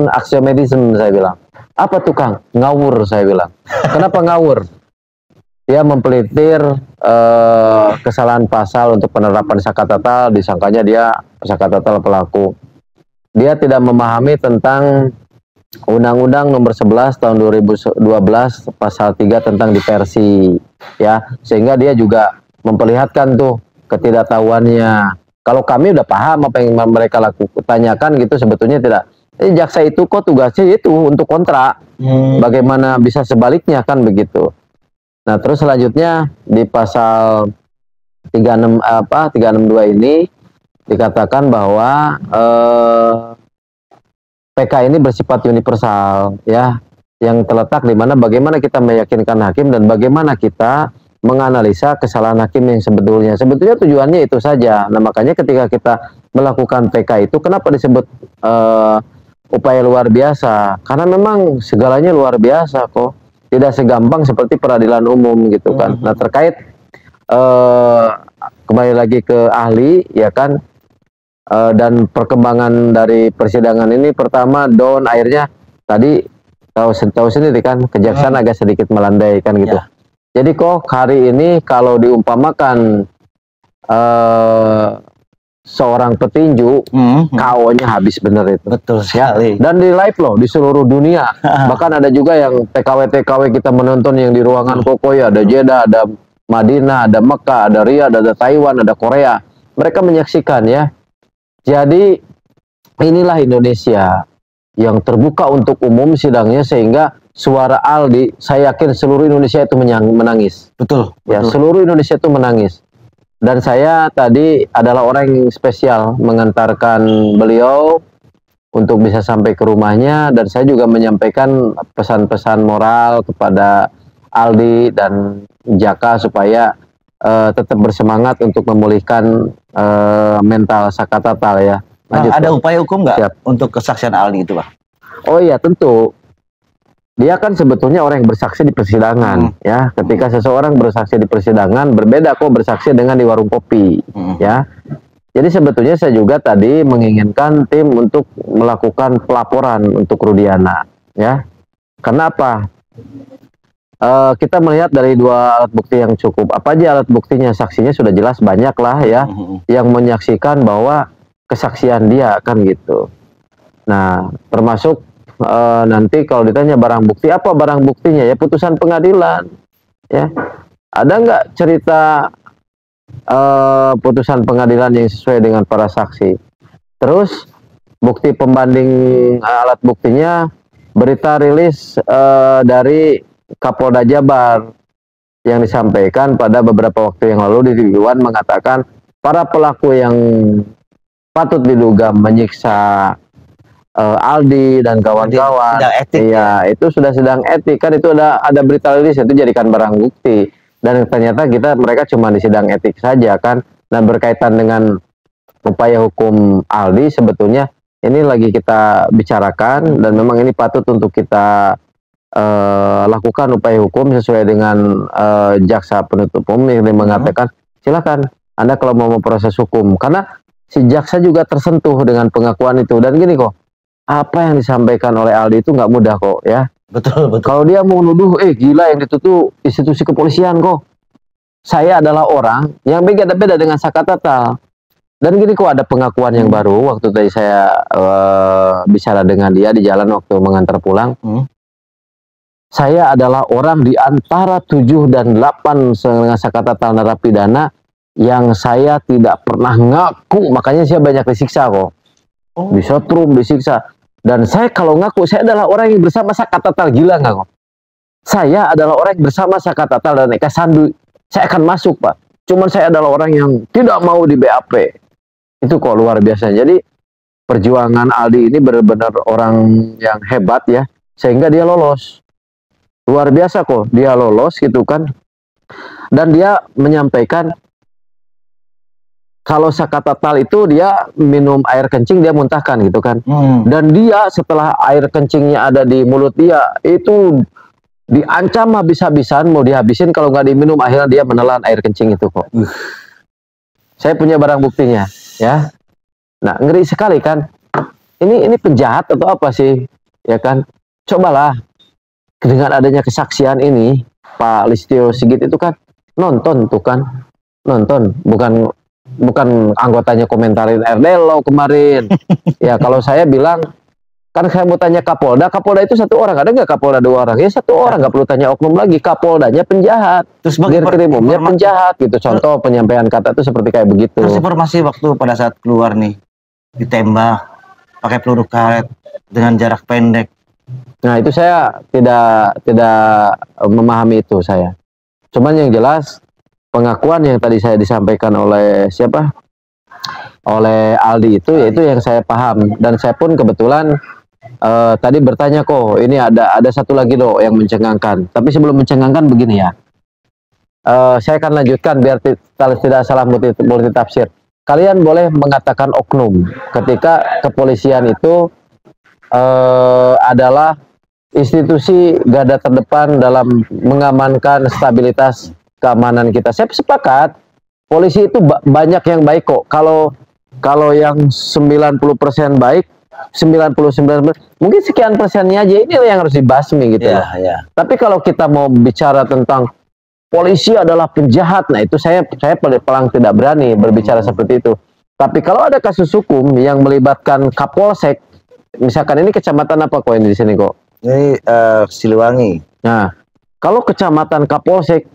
axiomedism, saya bilang. Apa tuh Kang? Ngawur, saya bilang. Kenapa ngawur? Dia mempelitir kesalahan pasal untuk penerapan zakat total, disangkanya dia zakat total pelaku. Dia tidak memahami tentang Undang-Undang Nomor 11 Tahun 2012 Pasal 3 tentang diversi, ya, sehingga dia juga memperlihatkan tuh ketidaktahuannya. Kalau kami udah paham apa yang mereka tanyakan gitu, sebetulnya tidak. Jaksa itu kok tugasnya itu untuk kontrak. Bagaimana bisa sebaliknya kan begitu. Nah, terus selanjutnya di pasal 362 ini dikatakan bahwa PK ini bersifat universal ya, yang terletak di mana bagaimana kita meyakinkan hakim dan bagaimana kita menganalisa kesalahan hakim yang sebetulnya tujuannya itu saja. Nah makanya ketika kita melakukan PK itu kenapa disebut upaya luar biasa, karena memang segalanya luar biasa kok, tidak segampang seperti peradilan umum gitu kan. Nah terkait kembali lagi ke ahli ya kan, dan perkembangan dari persidangan ini, pertama down airnya tadi tahu sendiri kan, kejaksaan agak sedikit melandai kan gitu. Jadi kok hari ini kalau diumpamakan seorang petinju, KO-nya habis bener itu. Betul sekali. Dan di live loh di seluruh dunia. Bahkan ada juga yang TKW kita menonton yang di ruangan Kokoya, ada Jeddah, ada Madinah, ada Mekah, ada Riyadh, ada Taiwan, ada Korea. Mereka menyaksikan ya. Jadi inilah Indonesia yang terbuka untuk umum sidangnya, sehingga suara Aldi, saya yakin seluruh Indonesia itu menangis. Betul. Ya, seluruh Indonesia itu menangis. Dan saya tadi adalah orang yang spesial mengantarkan beliau untuk bisa sampai ke rumahnya, dan saya juga menyampaikan pesan-pesan moral kepada Aldi dan Jaka supaya tetap bersemangat untuk memulihkan mental Sakatatal ya. Lanjut, ada Pak. upaya hukum nggak Siap. untuk kesaksian Aldi itu, Pak? Oh iya tentu. Dia kan sebetulnya orang yang bersaksi di persidangan ya. Ketika seseorang bersaksi di persidangan berbeda kok bersaksi dengan di warung kopi ya. Jadi sebetulnya saya juga tadi menginginkan tim untuk melakukan pelaporan untuk Rudiana ya. Kenapa? Kita melihat dari dua alat bukti yang cukup. Apa aja alat buktinya? Saksinya sudah jelas banyak lah ya, yang menyaksikan bahwa kesaksian dia kan gitu. Nah termasuk nanti kalau ditanya barang bukti, apa barang buktinya? Ya putusan pengadilan ya. Ada nggak cerita putusan pengadilan yang sesuai dengan para saksi? Terus bukti pembanding alat buktinya, berita rilis dari Kapolda Jabar yang disampaikan pada beberapa waktu yang lalu di Dewan, mengatakan para pelaku yang patut diduga menyiksa Aldi dan kawan-kawan, iya itu sudah sedang etik kan, itu ada berita rilis, itu jadikan barang bukti, dan ternyata mereka cuma di sidang etik saja kan. Nah berkaitan dengan upaya hukum Aldi, sebetulnya ini lagi kita bicarakan dan memang ini patut untuk kita lakukan upaya hukum sesuai dengan jaksa penuntut umum yang mengatakan silakan Anda kalau mau proses hukum, karena si jaksa juga tersentuh dengan pengakuan itu. Dan gini kok, apa yang disampaikan oleh Aldi itu nggak mudah kok ya. Betul. Kalau dia mau nuduh, gila yang dituduh institusi kepolisian kok. Saya adalah orang yang beda-beda dengan Sakatatal. Dan gini kok, ada pengakuan yang baru waktu tadi saya bicara dengan dia di jalan waktu mengantar pulang. Saya adalah orang di antara 7 dan 8 dengan Sakatatal narapidana yang saya tidak pernah ngaku, makanya saya banyak disiksa kok. Disetrum, disiksa. Dan saya kalau ngaku, saya adalah orang yang bersama Sakatatal, gila nggak kok? Saya adalah orang yang bersama Sakatatal dan Eka Sandu, saya akan masuk Pak. Cuman saya adalah orang yang tidak mau di BAP. Itu kok luar biasa. Jadi perjuangan Aldi ini benar-benar orang yang hebat ya, sehingga dia lolos. Luar biasa kok, dia lolos gitu kan. Dan dia menyampaikan kalau Sakatatal itu dia minum air kencing, dia muntahkan gitu kan. Dan dia setelah air kencingnya ada di mulut dia, itu diancam habis-habisan, mau dihabisin kalau nggak diminum, akhirnya dia menelan air kencing itu kok. Saya punya barang buktinya ya. Nah ngeri sekali kan. Ini penjahat atau apa sih ya kan. Cobalah dengan adanya kesaksian ini, Pak Listio Sigit itu kan nonton tuh kan, nonton, bukan anggotanya komentarin RDLO kemarin. Ya kalau saya bilang, kan saya mau tanya Kapolda itu 1 orang, ada nggak Kapolda 2 orang? Ya 1 orang, nggak perlu tanya oknum lagi. Kapoldanya penjahat, Terus Dirkrimumnya penjahat gitu. Contoh penyampaian kata itu seperti kayak begitu. Terus informasi waktu pada saat keluar nih, ditembak pakai peluru karet dengan jarak pendek. Nah itu saya tidak memahami itu saya. Cuman yang jelas pengakuan yang tadi saya disampaikan oleh oleh Aldi itu, yaitu yang saya paham. Dan saya pun kebetulan tadi bertanya kok, ini ada satu lagi loh yang mencengangkan. Tapi sebelum mencengangkan begini ya, saya akan lanjutkan biar tidak salah multi tafsir. Kalian boleh mengatakan oknum ketika kepolisian itu adalah institusi garda terdepan dalam mengamankan stabilitas keamanan kita. Saya sepakat, polisi itu banyak yang baik kok. Kalau yang 90% baik, 99%, mungkin sekian persennya aja ini yang harus dibasmi gitu. Ya. Tapi kalau kita mau bicara tentang polisi adalah penjahat, nah itu saya paling tidak berani berbicara seperti itu. Tapi kalau ada kasus hukum yang melibatkan Kapolsek, misalkan ini kecamatan apa kok ini di sini kok? Ini Siliwangi. Nah, kalau kecamatan Kapolsek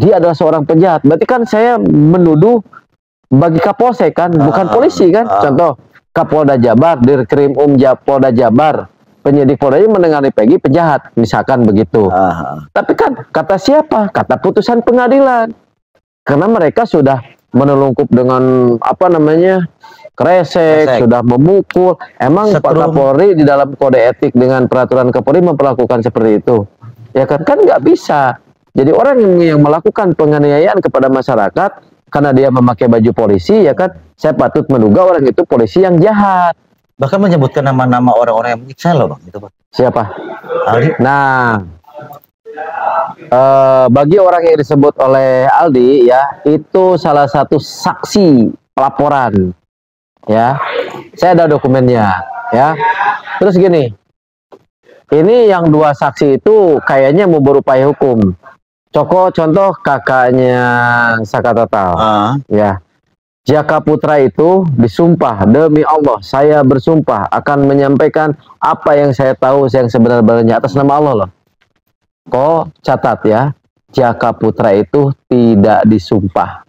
dia adalah seorang penjahat, berarti kan saya menuduh bagi Kapolsek kan, bukan polisi kan? Contoh Kapolda Jabar, Dirkrim Polda Jabar, penyidik Polda mendengar Peggy penjahat, misalkan begitu. Tapi kan kata siapa? Kata putusan pengadilan. Karena mereka sudah menelungkup dengan apa namanya? Kresek, sudah memukul. Emang Pak Kapolri di dalam kode etik dengan peraturan Kapolri memperlakukan seperti itu? Ya kan nggak bisa. Jadi orang yang melakukan penganiayaan kepada masyarakat karena dia memakai baju polisi, ya kan, saya patut menduga orang itu polisi yang jahat. Bahkan menyebutkan nama-nama orang-orang yang menyiksa loh Bang, itu Bang. Siapa? Aldi. Nah, bagi orang yang disebut oleh Aldi ya, itu salah satu saksi pelaporan. Ya, saya ada dokumennya. Ya, terus gini, ini yang dua saksi itu kayaknya mau berupaya hukum. Contoh kakaknya Sakatatal. Ya, Jaka Putra itu disumpah, demi Allah saya bersumpah akan menyampaikan apa yang saya tahu yang sebenarnya atas nama Allah loh. Kok catat ya, Jaka Putra itu tidak disumpah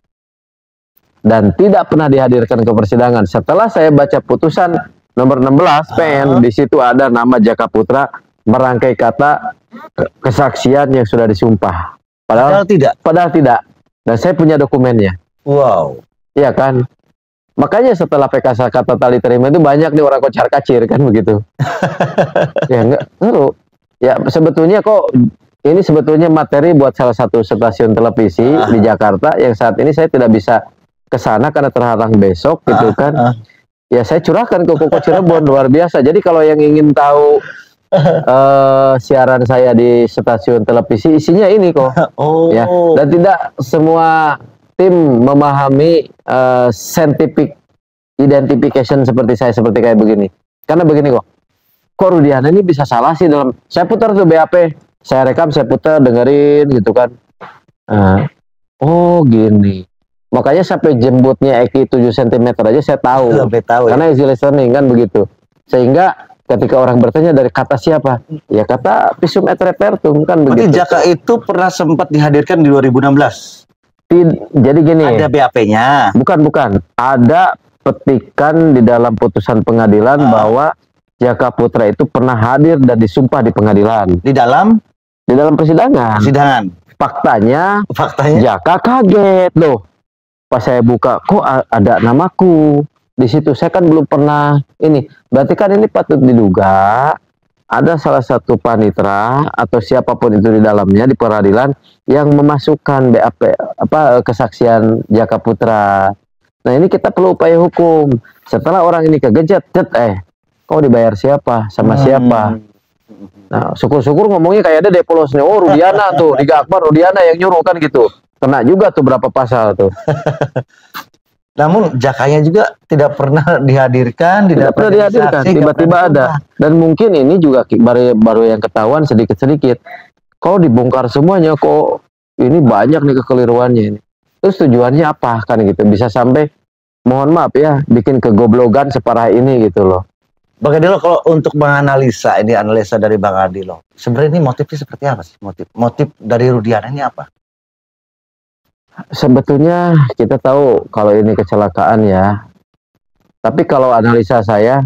dan tidak pernah dihadirkan ke persidangan. Setelah saya baca putusan nomor 16 PN, di situ ada nama Jaka Putra merangkai kata kesaksian yang sudah disumpah. Padahal tidak. Dan saya punya dokumennya. Wow. Iya kan? Makanya setelah PK Sakatatal diterima itu banyak nih orang kocar kacir kan begitu. Ya enggak, seru. Ya sebetulnya kok ini sebetulnya materi buat salah satu stasiun televisi di Jakarta yang saat ini saya tidak bisa ke sana karena terhalang besok gitu kan. Ya saya curahkan ke Koko Cirebon luar biasa. Jadi kalau yang ingin tahu siaran saya di stasiun televisi isinya ini kok. Ya, dan tidak semua tim memahami scientific identification seperti saya seperti kayak begini. Karena begini kok Rudiana ini bisa salah sih dalam saya putar tuh BAP, saya rekam, saya putar, dengerin gitu kan. Oh gini. Makanya sampai jembutnya Eki 7 cm aja saya tahu. Karena easy listening kan begitu. Sehingga ketika orang bertanya dari kata siapa? Ya kata visum et repertum kan begitu. Berarti Jaka itu pernah sempat dihadirkan di 2016. Jadi gini. Ada BAP-nya. Bukan. Ada petikan di dalam putusan pengadilan bahwa Jaka Putra itu pernah hadir dan disumpah di pengadilan. Di dalam persidangan. Faktanya Jaka kaget loh. Pas saya buka, kok ada namaku di situ. Saya kan belum pernah ini. Berarti kan ini patut diduga ada salah satu panitera atau siapapun itu di dalamnya di peradilan yang memasukkan BAP kesaksian Jaka Putra. Nah ini kita perlu upaya hukum. Setelah orang ini kegencet, kok dibayar siapa sama siapa? Nah syukur-syukur ngomongnya kayak ada depolosnya. Oh Rudiana tuh, Riga Akbar Rudiana yang nyuruh kan gitu. Kena juga tuh berapa pasal tuh. Namun Jakanya juga tidak pernah dihadirkan, tidak pernah dihadirkan. Tiba-tiba ada. Dan mungkin ini juga baru yang ketahuan sedikit-sedikit. Kok dibongkar semuanya, kok ini banyak nih kekeliruannya ini. Terus tujuannya apa kan gitu? Bisa sampai mohon maaf ya, bikin kegoblogan separah ini gitu loh. Bang Adilo, kalau untuk menganalisa ini, analisa dari Bang Adilo, sebenarnya ini motifnya seperti apa sih? Motif dari Rudiana ini apa? Sebetulnya kita tahu kalau ini kecelakaan ya. Tapi kalau analisa saya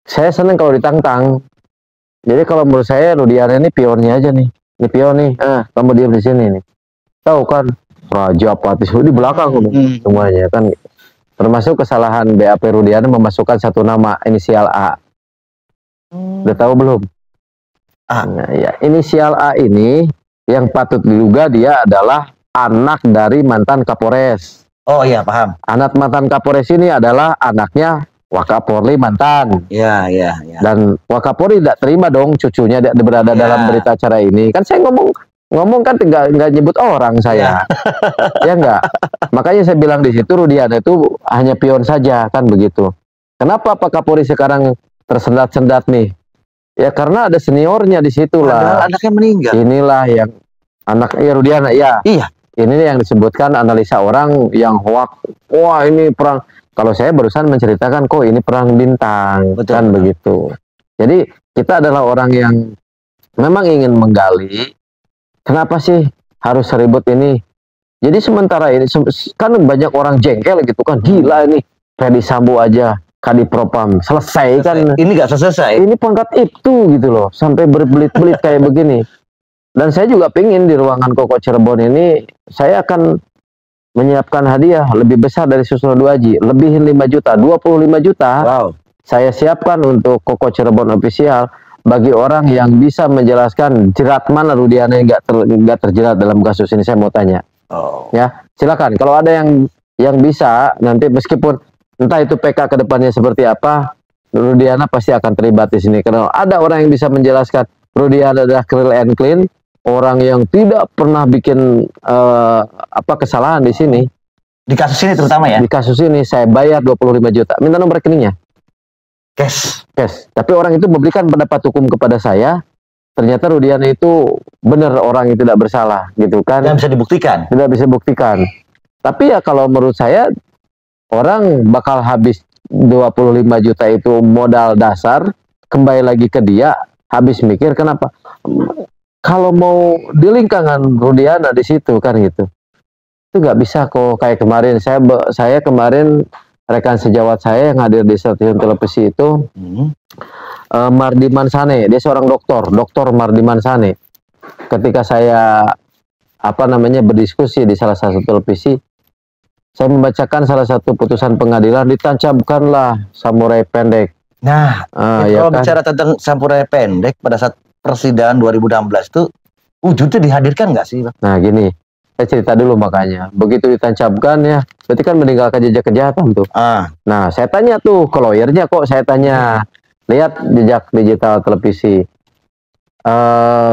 senang kalau ditantang. Jadi kalau menurut saya Rudiana ini pionnya aja nih. Ini pion nih. Kamu diam di sini nih. Tahu kan Raja Patis di belakang semuanya kan. Termasuk kesalahan BAP Rudiana memasukkan satu nama inisial A. Udah tahu belum? A. Nah, ya, inisial A ini yang patut diduga dia adalah anak dari mantan Kapolres. Oh iya, paham. Anak mantan Kapolres ini adalah anaknya Wakapolri mantan. Ya, ya, ya. Dan Wakapolri tidak terima dong cucunya berada dalam berita acara ini. Kan saya ngomong kan nggak nyebut orang saya. Ya enggak. Makanya saya bilang di situ Rudiana itu hanya pion saja, kan begitu. Kenapa Pak Kapolri sekarang tersendat-sendat nih? Ya karena ada seniornya di situ lah. Padahal anaknya meninggal. Inilah yang anak Rudiana, ya. Iya. Ini yang disebutkan analisa orang yang hoak. Wah, ini perang. Kalau saya barusan menceritakan kok ini perang bintang. Betul. Kan begitu. Jadi kita adalah orang yang memang ingin menggali kenapa sih harus ribut ini. Jadi sementara ini kan banyak orang jengkel gitu kan. Gila ini Ferdy Sambo aja Kadipropam selesai kan. Ini nggak selesai. Ini pangkat itu gitu loh, sampai berbelit-belit kayak begini. Dan saya juga pingin di ruangan Koko Cirebon ini saya akan menyiapkan hadiah lebih besar dari Susilo 2Ji, lebih 5 juta, 25 juta. Wow. Saya siapkan untuk Koko Cirebon Official bagi orang yang bisa menjelaskan jerat mana Rudiana yang nggak terjerat dalam kasus ini. Saya mau tanya. Oh. Ya, silakan. Kalau ada yang bisa nanti meskipun entah itu PK ke depannya seperti apa, Rudiana pasti akan terlibat di sini. Karena ada orang yang bisa menjelaskan Rudiana adalah real and clean, orang yang tidak pernah bikin kesalahan di sini. Di kasus ini terutama ya? Di kasus ini saya bayar 25 juta. Minta nomor rekeningnya. Cash. Tapi orang itu memberikan pendapat hukum kepada saya. Ternyata Rudiana itu benar orang yang tidak bersalah, gitu kan? Dan bisa dibuktikan. Tidak bisa buktikan. Tapi ya kalau menurut saya orang bakal habis 25 juta itu modal dasar, kembali lagi ke dia, habis mikir kenapa? Kalau mau di lingkaran Rudiana di situ kan gitu. Itu nggak bisa kok kayak kemarin. Saya kemarin rekan sejawat saya yang hadir di stasiun televisi itu Mardiman Sane, dia seorang dokter Mardiman Sane. Ketika saya berdiskusi di salah satu televisi, saya membacakan salah satu putusan pengadilan, ditancapkanlah samurai pendek. Nah, ya kalau kan? bicara tentang samurai pendek pada saat persidangan 2016 itu wujudnya dihadirkan nggak sih, Bang? Nah gini, saya cerita dulu makanya. Begitu ditancapkan ya, berarti kan meninggalkan jejak kejahatan tuh. Nah saya tanya tuh ke lawyernya, kok saya tanya, lihat jejak digital televisi.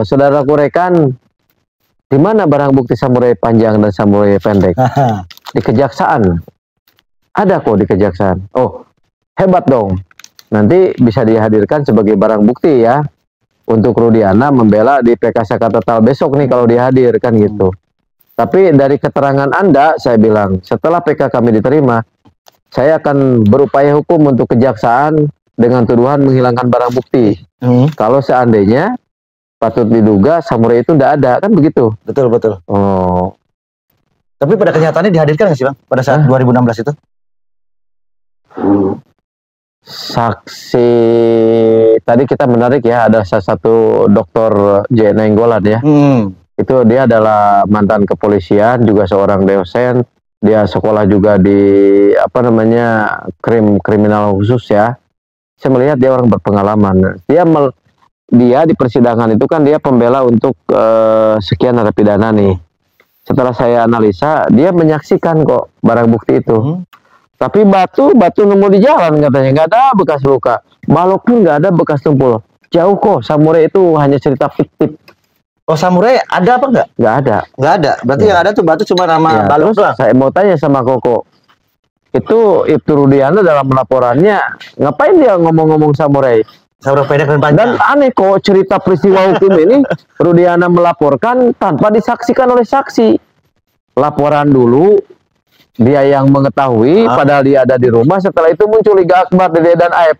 Saudaraku rekan, di mana barang bukti samurai panjang dan samurai pendek? Di kejaksaan. Ada kok di kejaksaan. Oh, hebat dong. Nanti bisa dihadirkan sebagai barang bukti ya. Untuk Rudiana membela di PK Total besok nih kalau dihadirkan gitu. Tapi dari keterangan Anda, saya bilang, setelah PK kami diterima, saya akan berupaya hukum untuk kejaksaan dengan tuduhan menghilangkan barang bukti. Kalau seandainya patut diduga samurai itu tidak ada, kan begitu? Betul, betul. Oh. Tapi pada kenyataannya dihadirkan nggak sih, Bang? Pada saat 2016 itu? Saksi tadi kita menarik ya, ada salah satu Dr. J. Nenggolan ya. Itu dia adalah mantan kepolisian, juga seorang dosen. Dia sekolah juga di kriminal khusus ya. Saya melihat dia orang berpengalaman. Dia di persidangan itu kan dia pembela untuk sekian narapidana nih. Setelah saya analisa, dia menyaksikan kok barang bukti itu. Tapi batu nemu di jalan katanya, nggak ada bekas luka. Balok pun nggak ada bekas tumpul. Jauh kok, samurai itu hanya cerita fiktif. Oh, samurai ada apa nggak? Nggak ada. Nggak ada. Berarti yang ada tuh batu cuma nama balok doang. Saya mau tanya sama Koko. Itu Ibtu Rudiana dalam laporannya, ngapain dia ngomong-ngomong samurai? Samurai pendek dan panjang. Dan aneh kok cerita peristiwa hukum ini, Rudiana melaporkan tanpa disaksikan oleh saksi. Laporan dulu, dia yang mengetahui, padahal dia ada di rumah. Setelah itu muncul Liga Akbar, Dede dan Aep.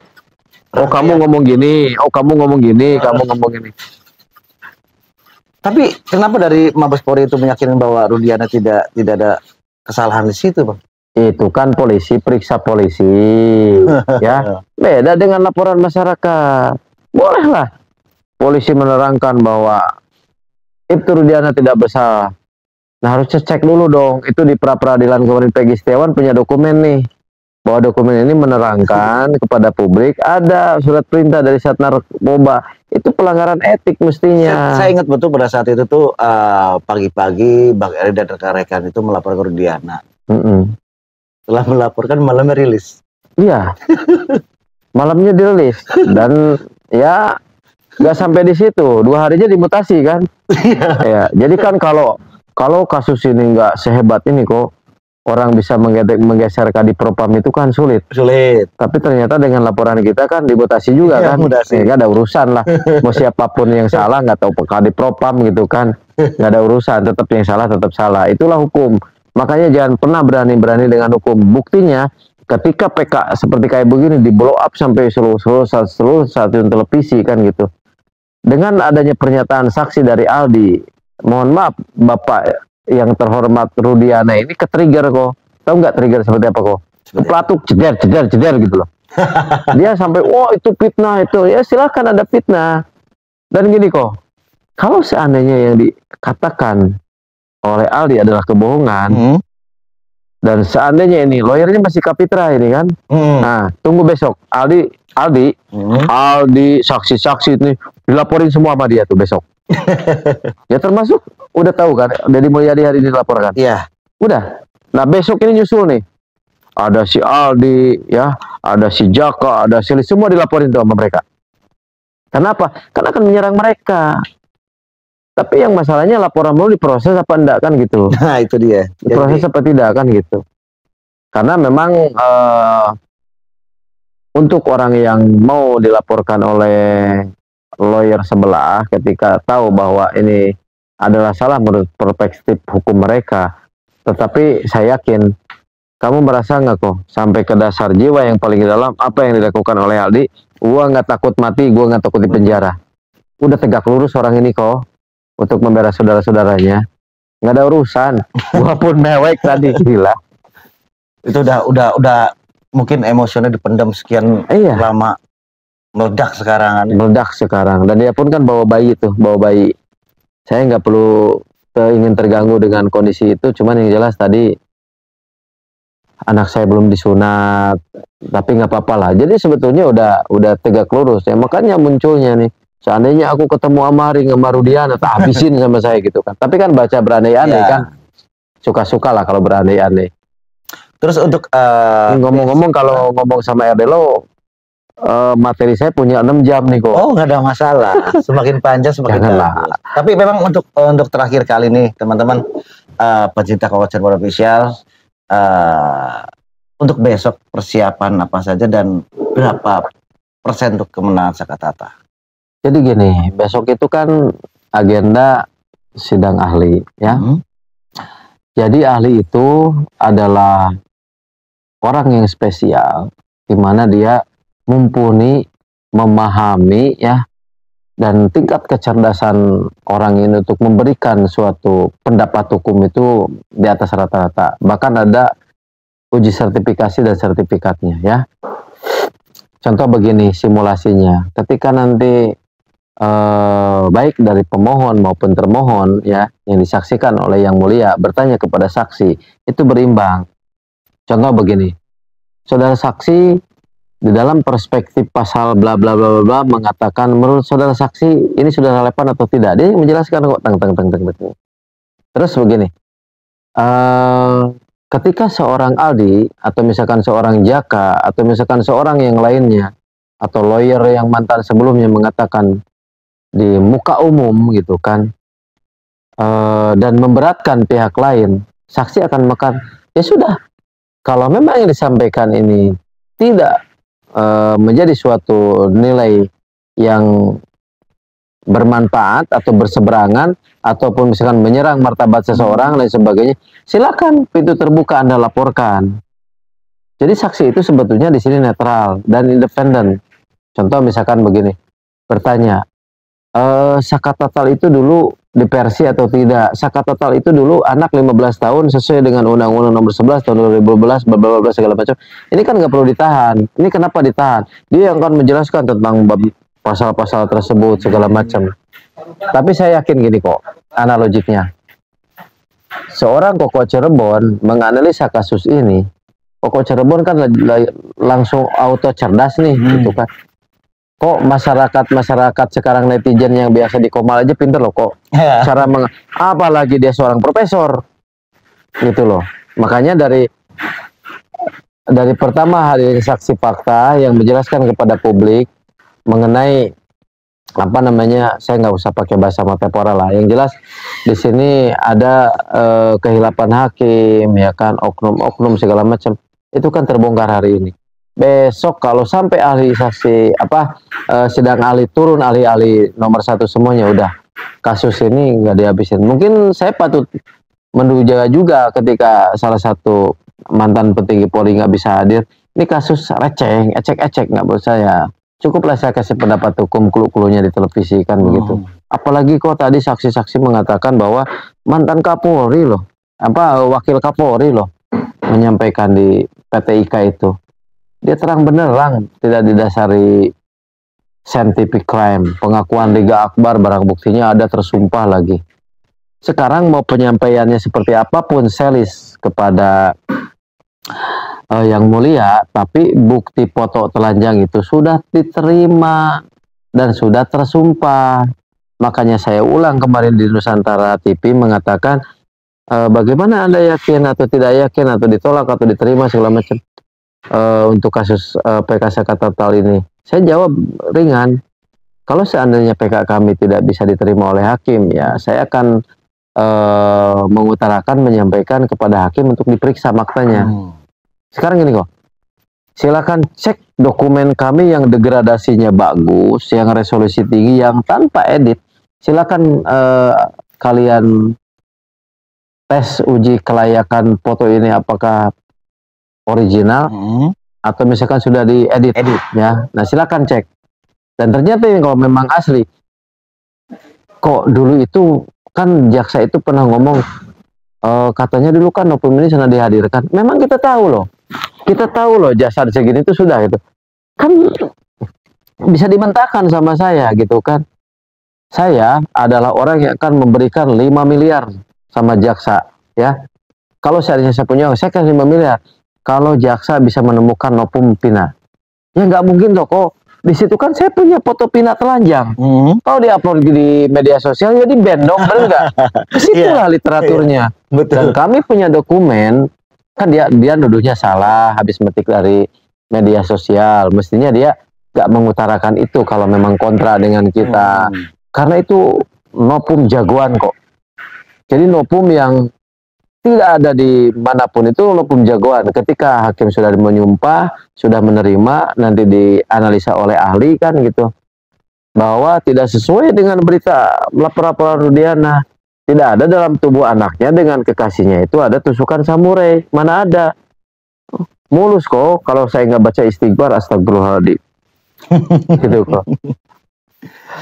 Oh kamu ngomong gini, oh kamu ngomong gini, kamu ngomong gini. Tapi kenapa dari Mabes Polri itu meyakinkan bahwa Rudiana tidak ada kesalahan di situ, Bang? Itu kan polisi periksa polisi, ya. Beda dengan laporan masyarakat. Bolehlah polisi menerangkan bahwa Ibtu Rudiana tidak bersalah. Nah harus cek dulu dong, itu di pra-peradilan kemarin Peggy Setiawan punya dokumen nih. bahwa dokumen ini menerangkan kepada publik ada surat perintah dari Sat Narkoba. Itu pelanggaran etik mestinya. Saya ingat betul pada saat itu tuh pagi-pagi Bang Eri dan rekan-rekan itu melapor ke Rudiana. Setelah melaporkan malamnya rilis. Iya. Malamnya dirilis dan ya nggak sampai di situ, 2 harinya dimutasi kan. Ya, jadi kan kalau kasus ini nggak sehebat ini kok, orang bisa menggeser Kadipropam itu kan sulit. Tapi ternyata dengan laporan kita kan dimutasi juga kan. Ya, ada urusan lah. Mau siapapun yang salah, nggak tahu Kadipropam gitu kan. Nggak ada urusan, tetap yang salah tetap salah. Itulah hukum. Makanya jangan pernah berani-berani dengan hukum. Buktinya ketika PK seperti kayak begini di blow up sampai seluruh stasiun televisi kan gitu. Dengan adanya pernyataan saksi dari Aldi, mohon maaf Bapak yang terhormat Rudiana ini ke-trigger kok. Tahu nggak trigger seperti apa kok? Keplatuk jeder gitu loh. Dia sampai itu fitnah itu. Ya silakan ada fitnah. Dan gini kok. Kalau seandainya yang dikatakan oleh Aldi adalah kebohongan, dan seandainya ini lawyernya masih Kapitra ini kan. Nah, tunggu besok Aldi saksi-saksi ini dilaporin semua sama dia tuh besok. Ya termasuk udah tahu kan, Deddy Mulyadi hari ini dilaporkan. Iya. Udah. Nah besok ini nyusul nih. Ada si Aldi, ya, ada si Jaka, ada si semua dilaporin tuh sama mereka. Kenapa? Karena akan menyerang mereka. Tapi yang masalahnya laporan mau diproses apa enggak kan gitu. Nah itu dia. Diproses apa tidak kan gitu. Karena memang untuk orang yang mau dilaporkan oleh lawyer sebelah ketika tahu bahwa ini adalah salah menurut perspektif hukum mereka, tetapi saya yakin kamu merasa nggak kok sampai ke dasar jiwa yang paling dalam apa yang dilakukan oleh Aldi. Gua nggak takut mati, gua nggak takut di penjara. Udah tegak lurus orang ini kok untuk membela saudara-saudaranya, nggak ada urusan. Gua pun mewek tadi gila. Itu udah mungkin emosinya dipendam sekian lama, meledak sekarang. Dan dia pun kan bawa bayi. Saya nggak perlu ingin terganggu dengan kondisi itu, cuman yang jelas tadi anak saya belum disunat, tapi nggak apa-apa lah. Jadi sebetulnya udah tegak lurus ya, makanya munculnya nih. Seandainya aku ketemu sama Rudiana, tak habisin sama saya gitu kan. Tapi kan baca berandai-andai kan, suka-suka lah kalau berandai-andai. Terus untuk ngomong-ngomong kalau ngomong sama Erdelo, materi saya punya 6 jam nih kok. Oh nggak ada masalah, semakin panjang semakin bagus. Tapi memang untuk terakhir kali nih teman-teman pecinta Koko Cirebon Official, untuk besok persiapan apa saja dan berapa persen untuk kemenangan Sakatata? Jadi gini, besok itu kan agenda sidang ahli ya. Jadi ahli itu adalah orang yang spesial, di mana dia mumpuni, memahami ya, dan tingkat kecerdasan orang ini untuk memberikan suatu pendapat hukum itu di atas rata-rata. Bahkan ada uji sertifikasi dan sertifikatnya ya. Contoh begini simulasinya, ketika nanti baik dari pemohon maupun termohon ya yang disaksikan oleh yang mulia bertanya kepada saksi, itu berimbang. Contoh begini, saudara saksi di dalam perspektif pasal bla bla bla bla mengatakan menurut saudara saksi ini sudah relevan atau tidak, dia menjelaskan kok tang. Terus begini, ketika seorang Aldi atau misalkan seorang Jaka atau misalkan seorang yang lainnya atau lawyer yang mantan sebelumnya mengatakan di muka umum gitu kan, dan memberatkan pihak lain, saksi akan makan. Ya sudah, kalau memang yang disampaikan ini tidak menjadi suatu nilai yang bermanfaat atau berseberangan ataupun misalkan menyerang martabat seseorang dan sebagainya, silakan pintu terbuka Anda laporkan. Jadi saksi itu sebetulnya di sini netral dan independen. Contoh misalkan begini, bertanya, zakat total itu dulu diversi atau tidak? Zakat total itu dulu anak 15 tahun sesuai dengan Undang-Undang Nomor 11 tahun 2012 bla segala macam. Ini kan nggak perlu ditahan. Ini kenapa ditahan? Dia yang akan menjelaskan tentang pasal-pasal tersebut segala macam. Tapi saya yakin gini kok, analogiknya. Seorang Koko Cirebon menganalisa kasus ini, Koko Cirebon kan langsung auto cerdas nih, gitu kan. Kok masyarakat sekarang netizen yang biasa di Komal aja pinter loh kok. Cara apalagi dia seorang profesor, gitu loh. Makanya dari pertama hari saksi fakta yang menjelaskan kepada publik mengenai apa namanya, saya nggak usah pakai bahasa metaforal lah. Yang jelas di sini ada kehilapan hakim, ya kan, oknum-oknum segala macam. Itu kan terbongkar hari ini. Besok kalau sampai ahli saksi sidang ahli turun, ahli nomor 1 semuanya, udah kasus ini nggak dihabisin. Mungkin saya patut menduga juga ketika salah satu mantan petinggi Polri nggak bisa hadir. Ini kasus receh, ecek-ecek, nggak menurut saya. Cukuplah saya kasih pendapat hukum clue-cluenya di televisi kan begitu. Apalagi kok tadi saksi-saksi mengatakan bahwa mantan Kapolri loh, wakil Kapolri loh, menyampaikan di PT IKA itu. Dia terang benerang, tidak didasari scientific crime. Pengakuan Liga Akbar, barang buktinya ada, tersumpah lagi. Sekarang mau penyampaiannya seperti apapun selis kepada yang mulia, tapi bukti foto telanjang itu sudah diterima dan sudah tersumpah. Makanya saya ulang kemarin di Nusantara TV mengatakan, bagaimana Anda yakin atau tidak yakin atau ditolak atau diterima segala macam untuk kasus PK Sekat Total ini. Saya jawab ringan, kalau seandainya PK kami tidak bisa diterima oleh hakim, ya saya akan mengutarakan, menyampaikan kepada hakim untuk diperiksa faktanya. Sekarang gini kok, silakan cek dokumen kami yang degradasinya bagus, yang resolusi tinggi, yang tanpa edit. Silakan kalian tes uji kelayakan foto ini apakah original atau misalkan sudah diedit, ya. Nah silakan cek. Dan ternyata ini kalau memang asli, kok dulu itu kan jaksa itu pernah ngomong, katanya dulu kan Nopum ini sana dihadirkan. Memang kita tahu loh. Kita tahu loh jasad segini itu sudah gitu. Kan bisa dimentahkan sama saya gitu kan. Saya adalah orang yang akan memberikan 5 miliar sama jaksa, ya. Kalau seandainya saya punya, saya kasih 5 miliar. Kalau jaksa bisa menemukan Nopum Pina. Ya nggak mungkin loh kok. Di situ kan saya punya foto Pina telanjang. Kalau diupload di media sosial ya di-ban dong, benar nggak? Kesitulah literaturnya. Dan kami punya dokumen. Kan dia nuduhnya salah habis metik dari media sosial. Mestinya dia nggak mengutarakan itu kalau memang kontra dengan kita. Karena itu Nopum jagoan kok. Jadi Nopum yang tidak ada di manapun itu Nopum jagoan. Ketika hakim sudah menyumpah, sudah menerima, nanti dianalisa oleh ahli kan gitu, bahwa tidak sesuai dengan berita laporan Rudiana. Tidak ada dalam tubuh anaknya dengan kekasihnya itu ada tusukan samurai. Mana ada? Mulus kok. Kalau saya nggak baca istighfar, astagfirullahaladzim. Gitu kok.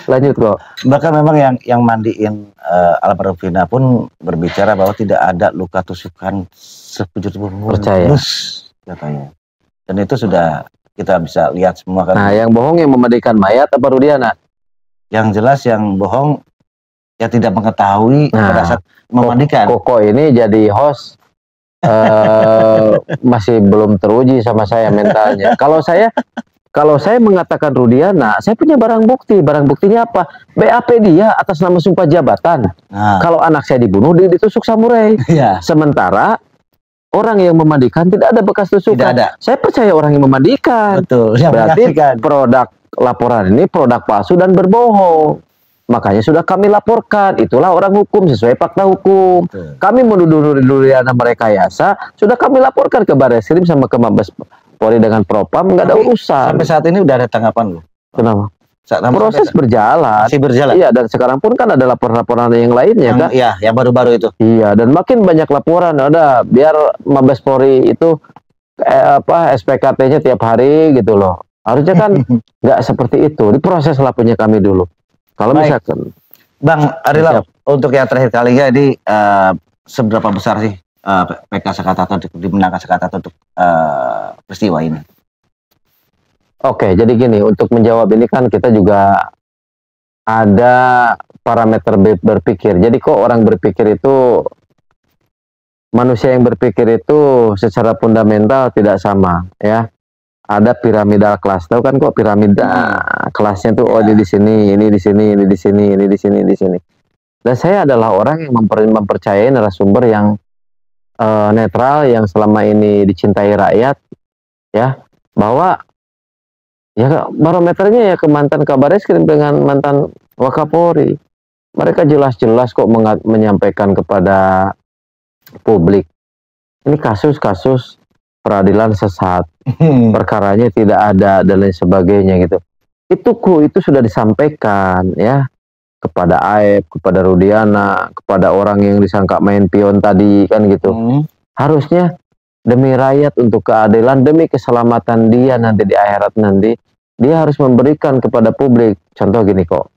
Lanjut kok. Bahkan memang yang mandiin almarhum Vina pun berbicara bahwa tidak ada luka tusukan sekujur tubuh mulus katanya. Dan itu sudah kita bisa lihat semua kan. Nah, yang bohong yang memandikan mayat apa Rudiana? Yang jelas yang bohong ya tidak mengetahui pada saat memandikan. Koko ini jadi host masih belum teruji sama saya mentalnya. Kalau saya mengatakan Rudiana, saya punya barang bukti. Barang buktinya apa? BAP dia atas nama sumpah jabatan. Kalau anak saya dibunuh, dia ditusuk samurai. Sementara orang yang memandikan tidak ada bekas tusukan. Tidak ada. Saya percaya orang yang memandikan. Betul. Berarti produk laporan ini produk palsu dan berbohong. Makanya sudah kami laporkan. Itulah orang hukum sesuai fakta hukum. Kami menuduh Rudiana merekayasa, sudah kami laporkan ke Barreskrim sama ke Mabes Polri dengan Propam, nggak ada urusan. Sampai saat ini udah ada tanggapan loh. Kenapa? Proses berjalan. Masih berjalan. Iya, dan sekarang pun kan ada laporan-laporan yang lainnya kan. Iya, yang baru-baru itu. Iya, dan makin banyak laporan ada. Biar Mabes Polri itu SPKT-nya tiap hari gitu loh. Harusnya kan nggak seperti itu. Diproses lah punya kami dulu. Kalau misalkan Bang Arilam, untuk yang terakhir kalinya ini seberapa besar sih PK Sekat Tato dimenangkan Sekat Tato untuk peristiwa ini? Oke, jadi gini, untuk menjawab ini kan kita juga ada parameter berpikir. Jadi kok orang berpikir itu manusia yang berpikir itu secara fundamental tidak sama ya. Ada piramidal kelas, tahu kan kok piramida kelasnya tuh, oh ini di sini, ini di sini, ini di sini, ini di sini, di sini. Dan saya adalah orang yang mempercayai narasumber yang netral, yang selama ini dicintai rakyat, ya, bahwa ya barometernya ya ke mantan Kabar Eskrim dengan mantan Wakapolri. Mereka jelas-jelas kok menyampaikan kepada publik, ini kasus-kasus peradilan sesat, perkaranya tidak ada dan lain sebagainya gitu. Itu sudah disampaikan ya kepada Aep, kepada Rudiana, kepada orang yang disangka main pion tadi kan gitu. Harusnya demi rakyat, untuk keadilan, demi keselamatan dia nanti di akhirat nanti, dia harus memberikan kepada publik. Contoh gini kok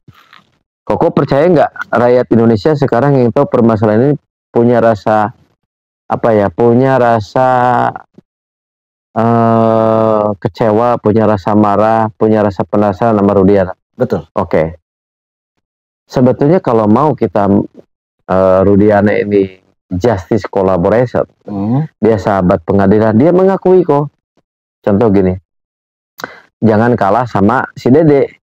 percaya nggak rakyat Indonesia sekarang yang tahu permasalahan ini punya rasa punya rasa kecewa, punya rasa marah, punya rasa penasaran sama Rudiana. Betul. Oke. Sebetulnya kalau mau kita Rudiana ini justice collaboration, dia sahabat pengadilan, dia mengakui kok. Contoh gini, jangan kalah sama si Dede.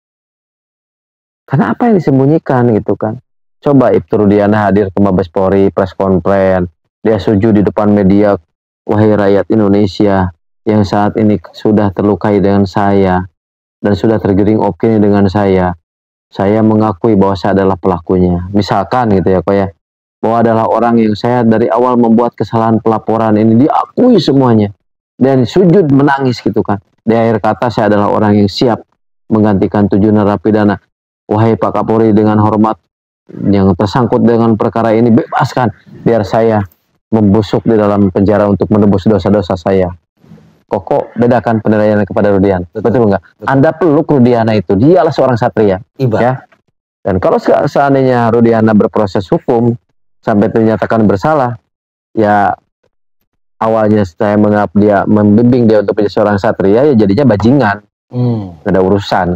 Karena apa yang disembunyikan gitu kan? Coba Ibtu Rudiana hadir ke Mabes Polri, press conference, dia sujud di depan media, wahai rakyat Indonesia yang saat ini sudah terlukai dengan saya dan sudah tergiring opini dengan saya mengakui bahwa saya adalah pelakunya. Misalkan gitu ya kok ya, bahwa adalah orang yang saya dari awal membuat kesalahan pelaporan ini, diakui semuanya dan sujud menangis gitu kan. Di akhir kata, saya adalah orang yang siap menggantikan 7 narapidana. Wahai Pak Kapolri, dengan hormat, yang tersangkut dengan perkara ini bebaskan, biar saya membusuk di dalam penjara untuk menebus dosa-dosa saya. Kok bedakan penilaian kepada Rudiana? Betul nggak? Anda peluk Rudiana itu, dialah seorang satria. Ya. Dan kalau seandainya Rudiana berproses hukum sampai dinyatakan bersalah, ya awalnya saya menganggap dia, membimbing dia untuk menjadi seorang satria, ya jadinya bajingan. Nggak ada urusan,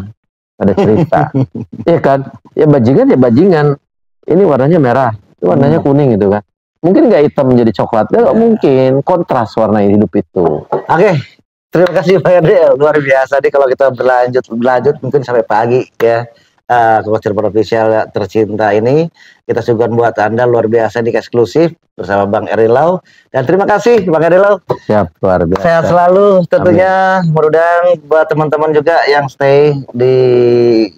nggak ada cerita. Ya kan? Ya bajingan ya bajingan. Ini warnanya merah, itu warnanya kuning gitu kan. Mungkin nggak hitam menjadi coklat, nggak mungkin, kontras warna hidup itu. Oke, terima kasih Pak Ade, luar biasa nih kalau kita berlanjut mungkin sampai pagi ya. Coach Cirebon Official tercinta ini kita suguhkan buat Anda luar biasa di eksklusif bersama Bang Erilau, dan terima kasih Bang Erilau. Siap, luar biasa. Sehat selalu tentunya. Mudah-mudahan buat teman-teman juga yang stay di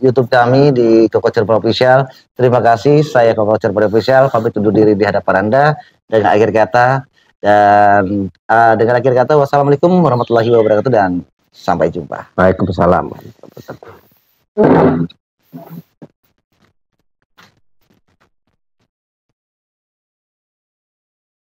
YouTube kami di Coach Cirebon Official. Terima kasih, saya Coach Cirebon Official pamit undur diri di hadapan Anda dengan akhir kata, dan dengan akhir kata wassalamualaikum warahmatullahi wabarakatuh dan sampai jumpa. Waalaikumsalam.